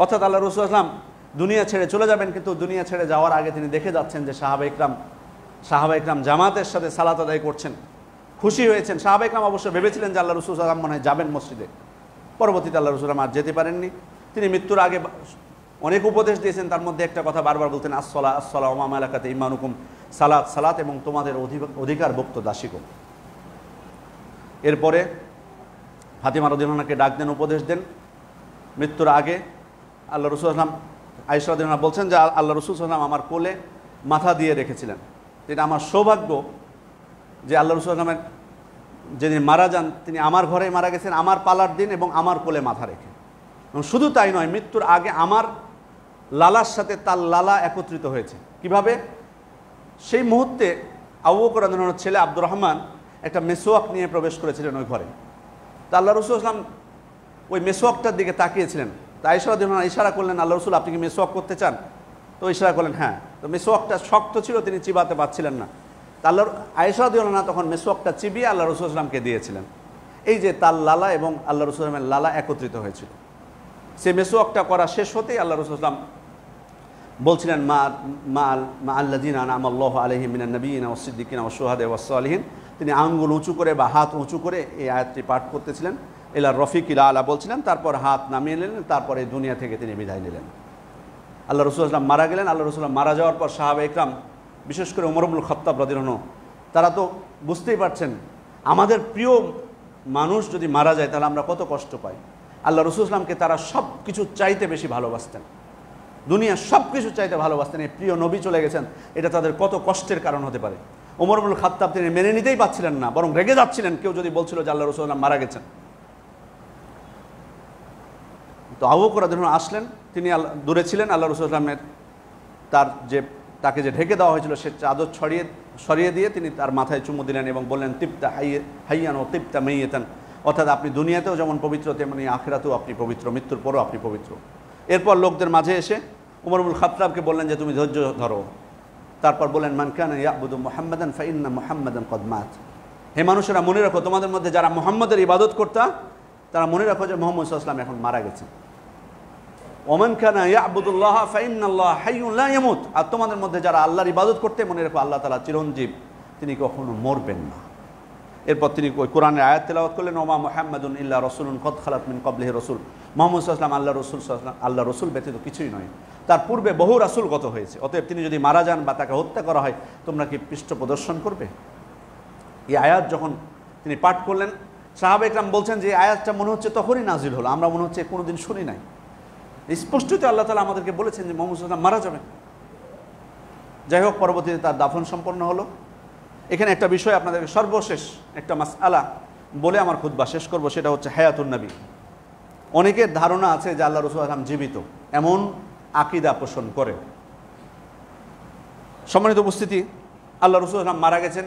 অর্থাৎ আল্লাহ রসুল আসলাম দুনিয়া ছেড়ে চলে যাবেন, কিন্তু দুনিয়া ছেড়ে যাওয়ার আগে তিনি দেখে যাচ্ছেন যে সাহাবা একরাম জামাতের সাথে সালাত আদায় করছেন, খুশি হয়েছেন। সাহাবা একরাম অবশ্য ভেবেছিলেন যে আল্লাহ রসুল আসলাম মনে হয় যাবেন মসজিদে। পরবর্তীতে আল্লাহ রসুল আসলাম আর যেতে পারেননি। তিনি মৃত্যুর আগে অনেক উপদেশ দিয়েছেন, তার মধ্যে একটা কথা বারবার বলতেন, আসসালা আসসালা ওমা মালাকাতে ইমানুকুম, সালাত সালাত এবং তোমাদের অধিকারভুক্ত দাসীকুম। এরপরে ফাতিমা রাদিয়াল্লাহু আনহাকে ডাক দেন, উপদেশ দেন। মৃত্যুর আগে আল্লাহ রসুল আসলাম, আয়েশা রাদিয়াল্লাহু আনহা বলছেন যে আল্লাহ রসুল আসলাম আমার কোলে মাথা দিয়ে রেখেছিলেন। এটা আমার সৌভাগ্য যে আল্লাহ রসুল আসলামের যেদিন মারা যান তিনি আমার ঘরেই মারা গেছেন, আমার পালার দিন এবং আমার কোলে মাথা রেখে। এবং শুধু তাই নয়, মৃত্যুর আগে আমার লালার সাথে তার লালা একত্রিত হয়েছে। কিভাবে? সেই মুহূর্তে আবু বকর রাদিয়াল্লাহু আনহুর ছেলে আব্দুর রহমান একটা মেসোয়াক নিয়ে প্রবেশ করেছিলেন ওই ঘরে। তা আল্লাহ রসুল আসলাম ওই মেসোয়াকটার দিকে তাকিয়েছিলেন। তা আয়েশা রাদিয়াল্লাহু আনহা ইশারা করলেন, আল্লাহ রসুল আপনি কি মেসোয়াক করতে চান? তো ইশারা করলেন হ্যাঁ। তো মেসোয়াকটা শক্ত ছিল, তিনি চিবাতে পারছিলেন না। তা আয়েশা রাদিয়াল্লাহু আনহা তখন মেসোয়াকটা চিবিয়ে আল্লাহ রসুল আসলামকে দিয়েছিলেন। এই যে তার লালা এবং আল্লাহ রসুল আসলামের লালা একত্রিত হয়েছিল। সে মেসোয়াকটা করা শেষ হতেই আল্লাহ রসুল আসলাম বলছিলেন, মা আল্লাযীনা আনআমা আল্লাহু আলাইহিম মিনান নাবিয়্যিনা ওয়াস সিদ্দিকিনা ওয়াশ শুহাদা ওয়াস সালিহিন। তিনি আঙ্গুল উঁচু করে বা হাত উঁচু করে এই আয়াতটি পাঠ করতেছিলেন, ইলা রফিকিল আলা বলছিলেন, তারপর হাত নামিয়ে নিলেন, তারপরে দুনিয়া থেকে তিনি বিদায় নিলেন। আল্লাহ রসুল আসলাম মারা গেলেন। আল্লাহ রসুল মারা যাওয়ার পর সাহাবা একরাম, বিশেষ করে ওমর ইবনুল খাত্তাব রাদিয়াল্লাহু আনহু, তারা তো বুঝতেই পারছেন আমাদের প্রিয় মানুষ যদি মারা যায় তাহলে আমরা কত কষ্ট পাই। আল্লাহ রসুল আসলামকে তারা সব কিছু চাইতে বেশি ভালোবাসতেন, দুনিয়ার সব কিছু চাইতে ভালোবাসতেন। এই প্রিয় নবী চলে গেছেন, এটা তাদের কত কষ্টের কারণ হতে পারে। ওমর ইবনুল খাত্তাব তিনি মেনে নিতেই পারছিলেন না, বরং রেগে যাচ্ছিলেন কেউ যদি বলছিল যে আল্লাহ রসুল আসলাম মারা গেছেন। তো আবু বকর রাদিয়াল্লাহু আনহু আসলেন, তিনি দূরে ছিলেন। আল্লাহ রসুল আসলামের তাকে যে ঢেকে দেওয়া হয়েছিল সে চাদর সরিয়ে দিয়ে তিনি তার মাথায় চুমু দিলেন এবং বললেন, তিপ্তা হাইয়ান ও তিপ্তা মাইয়াতান, অর্থাৎ আপনি দুনিয়াতেও যেমন পবিত্র তেমনি আখিরাতেও আপনি পবিত্র, মৃত্যুর পরও আপনি পবিত্র। এরপর লোকদের মাঝে এসে ওমর ইবনুল খাত্তাবকে বললেন যে তুমি ধৈর্য ধরো। তারপর বললেন, মান কানা ইয়াবুদু মুহাম্মাদান ফাইন্না মুহাম্মাদান কদ মাত। হে মানুষেরা, মনে রাখো তোমাদের মধ্যে যারা মুহাম্মদের ইবাদত করতা তারা মনে রাখো যে মুহাম্মদ সাল্লাল্লাহু আলাইহি ওয়াসাল্লাম এখন মারা গেছেন। ওমান কানা ইয়াবুদুল্লাহ ফাইন্নাল্লাহ হাইয়ুন লা ইয়ামুত। আর তোমাদের মধ্যে যারা আল্লাহর ইবাদত করতে মনে রাখো আল্লাহ তাআলা চিরঞ্জীব, তিনি কখনো মরবেন না। এরপর তিনি ওই কোরআনের আয়াত তেলাওয়াত করলেন, ওমা মুহাম্মাদুন ইল্লা রাসূলুন কদ খালাত মিন ক্বাবলিহি রাসূল। মুহাম্মদ সাল্লাল্লাহু আলাইহি ওয়াসাল্লাম আল্লাহ রসুল ব্যতীত কিছুই নয়, তার পূর্বে বহু রাসূল গত হয়েছে। অতএব তিনি যদি মারা যান বা তাকে হত্যা করা হয় তোমরা কি পৃষ্ঠ প্রদর্শন করবে? এই আয়াত যখন তিনি পাঠ করলেন, সাহাবা একরাম বলছেন যে এই আয়াতটা মনে হচ্ছে তখনই নাজিল হলো, আমরা মনে হচ্ছে কোনোদিন শুনি নাই। স্পষ্টত আল্লাহ তাআলা আমাদেরকে বলেছেন যে মুহাম্মদ সাল্লাল্লাহু আলাইহি ওয়াসাল্লাম মারা যাবেন। যাই হোক, পরবর্তীতে তার দাফন সম্পন্ন হলো। এখানে একটা বিষয় আপনাদেরকে সর্বশেষ একটা মাসআলা বলে আমার খুতবা শেষ করব, সেটা হচ্ছে হায়াতুন নবী। অনেকের ধারণা আছে যে আল্লাহ রাসূল সাল্লাল্লাহু আলাইহি ওয়াসাল্লাম জীবিত, এমন আকীদা পোষণ করে। সম্মানিত উপস্থিতি, আল্লাহ রাসূল সাল্লাল্লাহু আলাইহি ওয়াসাল্লাম মারা গেছেন,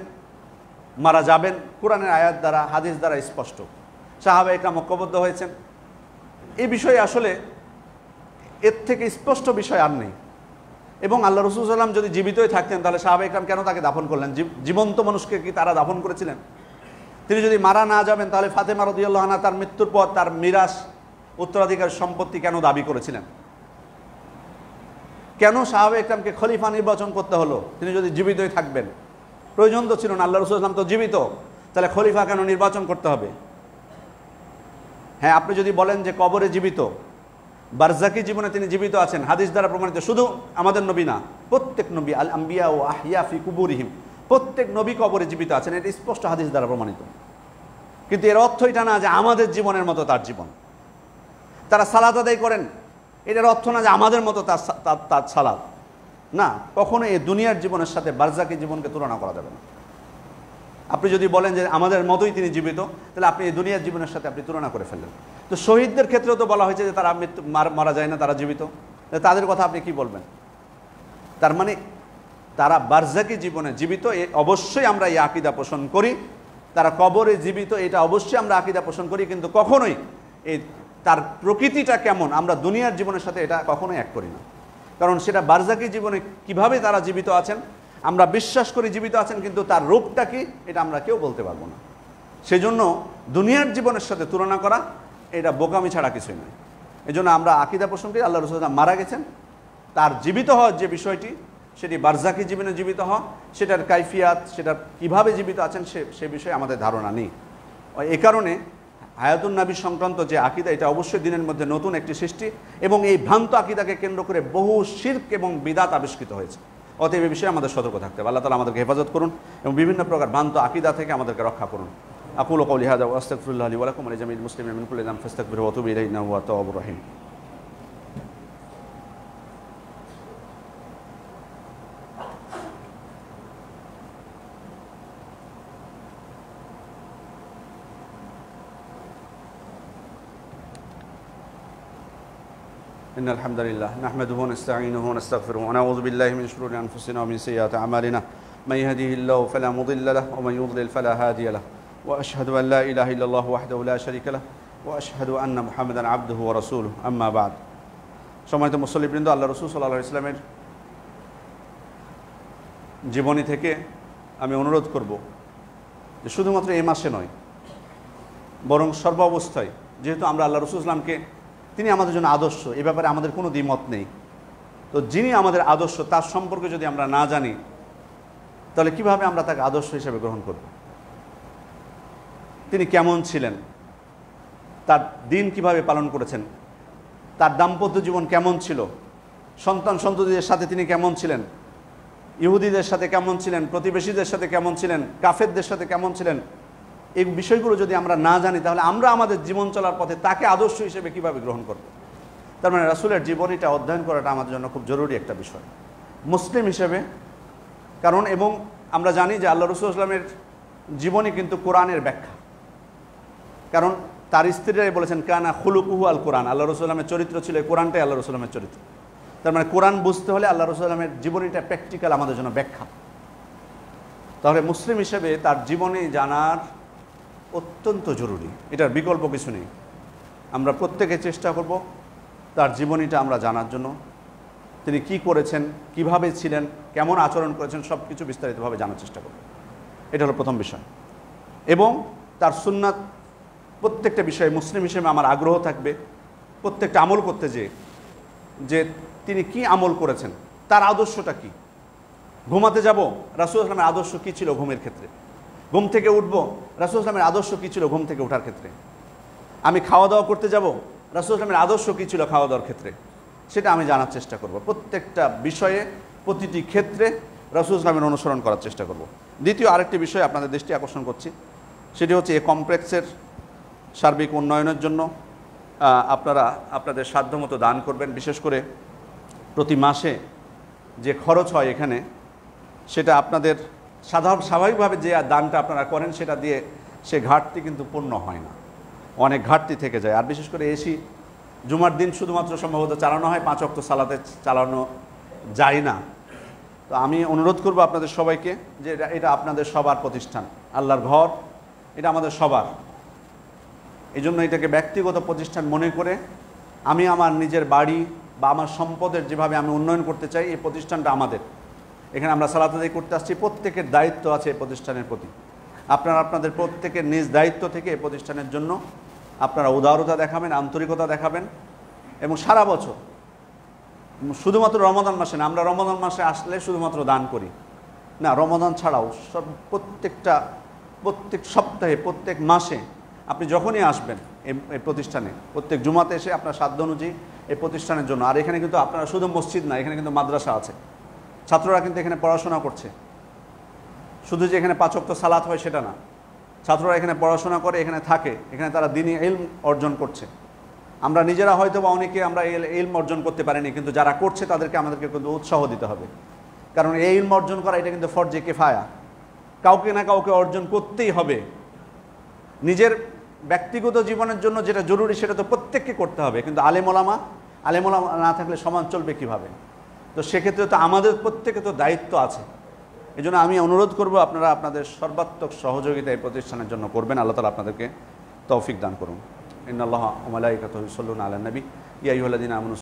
মারা যাবেন, কোরআনের আয়াত দ্বারা হাদিস দ্বারা স্পষ্ট। সাহাবা একরাম ঐক্যবদ্ধ হয়েছেন। এই বিষয়ে আসলে এর থেকে স্পষ্ট বিষয় আর নেই। এবং আল্লাহ রাসূল সাল্লাল্লাহু আলাইহি ওয়াসাল্লাম যদি জীবিতই থাকতেন তাহলে সাহাবা একরাম কেন তাকে দাফন করলেন? জীবন্ত মানুষকে কি তারা দাফন করেছিলেন? তিনি যদি মারা না যাবেন তাহলে ফাতেমা রাদিয়াল্লাহু আনহা তার মৃত্যুর পর তার মিরাস উত্তরাধিকার সম্পত্তি কেন দাবি করেছিলেন? কেন সাহাবা একরামকে খলিফা নির্বাচন করতে হলো? তিনি যদি জীবিতই থাকবেন, প্রয়োজন তো ছিল না। আল্লাহ রাসূল সাল্লাল্লাহু আলাইহি ওয়াসাল্লাম তো জীবিত, তাহলে খলিফা কেন নির্বাচন করতে হবে? হ্যাঁ, আপনি যদি বলেন যে কবরে জীবিত, বারজাকি জীবনে তিনি জীবিত আছেন, হাদিস দ্বারা প্রমাণিত। শুধু আমাদের নবী না, প্রত্যেক নবী, আল আম্বিয়া ও আহিয়া ফি কুবুরিহিম, প্রত্যেক নবী কবরে জীবিত আছেন, এটা স্পষ্ট হাদিস দ্বারা প্রমাণিত। কিন্তু এর অর্থ এটা না যে আমাদের জীবনের মতো তার জীবন। তারা সালাত আদায় করেন, এটার অর্থ না যে আমাদের মতো তার সালাত না। কখনো এই দুনিয়ার জীবনের সাথে বারজাকি জীবনকে তুলনা করা যাবে না। আপনি যদি বলেন যে আমাদের মতোই তিনি জীবিত, তাহলে আপনি এই দুনিয়ার জীবনের সাথে আপনি তুলনা করে ফেললেন। তো শহীদদের ক্ষেত্রেও তো বলা হয়েছে যে তারা মারা যায় না, তারা জীবিত। তাদের কথা আপনি কি বলবেন? তার মানে তারা বারজাকি জীবনে জীবিত, অবশ্যই আমরা এই আকীদা পোষণ করি। তারা কবরে জীবিত, এটা অবশ্যই আমরা আকীদা পোষণ করি, কিন্তু কখনোই এই তার প্রকৃতিটা কেমন আমরা দুনিয়ার জীবনের সাথে এটা কখনোই এক করি না। কারণ সেটা বারজাকি জীবনে কিভাবে তারা জীবিত আছেন আমরা বিশ্বাস করি জীবিত আছেন, কিন্তু তার রূপটা কি এটা আমরা কেউ বলতে পারবো না। সেজন্য দুনিয়ার জীবনের সাথে তুলনা করা এটা বোকামি ছাড়া কিছুই নয়। এই জন্য আমরা আকীদা পোষণ করি আল্লাহ রাসূল মারা গেছেন, তার জীবিত হওয়ার যে বিষয়টি সেটি বারজাকি জীবনে জীবিত হওয়া, সেটার কাইফিয়াত, সেটা কিভাবে জীবিত আছেন সে বিষয়ে আমাদের ধারণা নেই। এ কারণে হায়াতুন নবী সংক্রান্ত যে আকীদা এটা অবশ্যই দিনের মধ্যে নতুন একটি সৃষ্টি, এবং এই ভ্রান্ত আকীদাকে কেন্দ্র করে বহু শিরক এবং বিদাত আবিষ্কৃত হয়েছে। অতএব এই বিষয়ে আমাদের সতর্ক থাকতে হবে। আল্লাহ তাআলা আমাদেরকে হেফাজত করুন এবং বিভিন্ন প্রকার ভ্রান্ত আকীদা থেকে আমাদেরকে রক্ষা করুন। আকুলু কওলি হাযা ওয়া আস্তাগফিরুল্লাহ লি ওয়া লাকুম ওয়া লিজামিল মুসলিমিনা মিন কুল্লি যামবিন ফাস্তাগফিরুহু ওয়া তুবু ইলাইহি ইন্নাহু হুয়াত তাওয়াবুর রহিম। إن الحمد لله نحمده ونستعينه ونستغفره ونعوذ بالله من شرور أنفسنا ومن سيئات أعمالنا من يهده الله فلا مضل له ومن يضلل فلا هادي له وأشهد أن لا إله إلا الله وحده لا شريك له وأشهد أن محمدا عبده ورسوله أما بعد। সম্মানিত মুসল্লিবৃন্দ, আল্লাহ রাসূল সাল্লাল্লাহু আলাইহি ওয়াসাল্লামের জীবনী থেকে আমি অনুরোধ করব যে শুধুমাত্র এই মাসে নয়, বরং সর্বাবস্থায়, যেহেতু আমরা আল্লাহ রাসূল সাল্লামকে তিনি আমাদের জন্য আদর্শ, এ ব্যাপারে আমাদের কোনো দ্বিমত নেই। তো যিনি আমাদের আদর্শ তার সম্পর্কে যদি আমরা না জানি তাহলে কিভাবে আমরা তাকে আদর্শ হিসেবে গ্রহণ করব? তিনি কেমন ছিলেন, তার দিন কিভাবে পালন করেছেন, তার দাম্পত্য জীবন কেমন ছিল, সন্তান সন্ততিদের সাথে তিনি কেমন ছিলেন, ইহুদিদের সাথে কেমন ছিলেন, প্রতিবেশীদের সাথে কেমন ছিলেন, কাফেরদের সাথে কেমন ছিলেন, এই বিষয়গুলো যদি আমরা না জানি তাহলে আমরা আমাদের জীবন চলার পথে তাকে আদর্শ হিসেবে কিভাবে গ্রহণ করব? তার মানে রাসূলের জীবনীটা অধ্যয়ন করাটা আমাদের জন্য খুব জরুরি একটা বিষয় মুসলিম হিসেবে। কারণ এবং আমরা জানি যে আল্লাহ রাসূল সাল্লাল্লাহু আলাইহি ওয়াসাল্লামের জীবনী কিন্তু কোরআনের ব্যাখ্যা। কারণ তার স্ত্রীরাই বলেছেন কানা খুলুকুহু আল কোরআন, আল্লাহ রাসূল সাল্লাল্লাহু আলাইহি ওয়াসাল্লামের চরিত্র ছিল কোরআনটাই আল্লাহ রাসূল সাল্লাল্লাহু আলাইহি ওয়াসাল্লামের চরিত্র। তার মানে কোরআন বুঝতে হলে আল্লাহ রাসূল সাল্লাল্লাহু আলাইহি ওয়াসাল্লামের জীবনীটা প্র্যাকটিক্যাল আমাদের জন্য ব্যাখ্যা। তাহলে মুসলিম হিসেবে তার জীবনী জানার অত্যন্ত জরুরি, এটার বিকল্প কিছু নেই। আমরা প্রত্যেকে চেষ্টা করব তার জীবনীটা আমরা জানার জন্য, তিনি কি করেছেন, কিভাবে ছিলেন, কেমন আচরণ করেছেন, সব কিছু বিস্তারিতভাবে জানার চেষ্টা করব। এটা হলো প্রথম বিষয়। এবং তার সুন্নাত প্রত্যেকটা বিষয়ে মুসলিম হিসেবে আমার আগ্রহ থাকবে প্রত্যেকটা আমল করতে, যে তিনি কি আমল করেছেন, তার আদর্শটা কি। ঘুমাতে যাব, রাসূল সাল্লাল্লাহু আলাইহি ওয়াসাল্লামের আদর্শ কী ছিল ঘুমের ক্ষেত্রে। ঘুম থেকে উঠবো, রাসূল সাল্লাল্লাহু আলাইহি ওয়াসাল্লামের আদর্শ কী ছিল ঘুম থেকে ওঠার ক্ষেত্রে। আমি খাওয়া দাওয়া করতে যাব, রাসূল সাল্লাল্লাহু আলাইহি ওয়াসাল্লামের আদর্শ কী ছিল খাওয়া দাওয়ার ক্ষেত্রে, সেটা আমি জানার চেষ্টা করব। প্রত্যেকটা বিষয়ে প্রতিটি ক্ষেত্রে রাসূল সাল্লাল্লাহু আলাইহি ওয়াসাল্লামের অনুসরণ করার চেষ্টা করব। দ্বিতীয় আরেকটি বিষয় আপনাদের দৃষ্টি আকর্ষণ করছি, সেটি হচ্ছে এই কমপ্লেক্সের সার্বিক উন্নয়নের জন্য আপনারা আপনাদের সাধ্যমতো দান করবেন। বিশেষ করে প্রতি মাসে যে খরচ হয় এখানে, সেটা আপনাদের স্বাভাবিকভাবে যে দানটা আপনারা করেন সেটা দিয়ে সে ঘাটতি কিন্তু পূর্ণ হয় না, অনেক ঘাটতি থেকে যায়। আর বিশেষ করে এসি জুমার দিন শুধুমাত্র সম্ভবত চালানো হয়, 5 ওয়াক্ত সালাতে চালানো যায় না। তো আমি অনুরোধ করব আপনাদের সবাইকে যে এটা আপনাদের সবার প্রতিষ্ঠান, আল্লাহর ঘর, এটা আমাদের সবার। এই জন্য এটাকে ব্যক্তিগত প্রতিষ্ঠান মনে করে আমি আমার নিজের বাড়ি বা আমার সম্পদের যেভাবে আমি উন্নয়ন করতে চাই, এই প্রতিষ্ঠানটা আমাদের। এখানে আমরা সালাত আদায় করতে আসছি, প্রত্যেকের দায়িত্ব আছে এই প্রতিষ্ঠানের প্রতি। আপনারা আপনাদের প্রত্যেকের নিজ দায়িত্ব থেকে এই প্রতিষ্ঠানের জন্য আপনারা উদারতা দেখাবেন, আন্তরিকতা দেখাবেন। এবং সারা বছর, শুধুমাত্র রমাদান মাসে না, আমরা রমাদান মাসে আসলে শুধুমাত্র দান করি না, রমাদান ছাড়াও প্রত্যেক সপ্তাহে, প্রত্যেক মাসে আপনি যখনই আসবেন এই প্রতিষ্ঠানে, প্রত্যেক জুমাতে এসে আপনার সাধ্য অনুযায়ী এই প্রতিষ্ঠানের জন্য। আর এখানে কিন্তু আপনারা শুধু মসজিদ না, এখানে কিন্তু মাদ্রাসা আছে, ছাত্ররা কিন্তু এখানে পড়াশোনা করছে। শুধু যে এখানে 5 ওয়াক্ত সালাত হয় সেটা না, ছাত্ররা এখানে পড়াশোনা করে, এখানে থাকে, এখানে তারা দ্বীনি ইলম অর্জন করছে। আমরা নিজেরা হয়তো বা অনেকে আমরা ইলম অর্জন করতে পারিনি, কিন্তু যারা করছে তাদেরকে আমাদেরকে কিন্তু উৎসাহ দিতে হবে। কারণ এই ইলম অর্জন করা এটা কিন্তু ফরজে কিফায়া, কাউকে না কাউকে অর্জন করতেই হবে। নিজের ব্যক্তিগত জীবনের জন্য যেটা জরুরি সেটা তো প্রত্যেককে করতে হবে, কিন্তু আলেম ওলামা না থাকলে সমাজ চলবে কিভাবে? তো সেক্ষেত্রে তো আমাদের প্রত্যেকে তো দায়িত্ব আছে। এই জন্য আমি অনুরোধ করব আপনারা আপনাদের সর্বাত্মক সহযোগিতা এই প্রতিষ্ঠানের জন্য করবেন। আল্লাহ তাআলা আপনাদেরকে তৌফিক দান করুন। ইন্নাল্লাহা ওয়া মালাইকাতুহু ইউসাল্লুনা আলান নবী ইয়া আইয়ুহাল্লাযীনা আমানু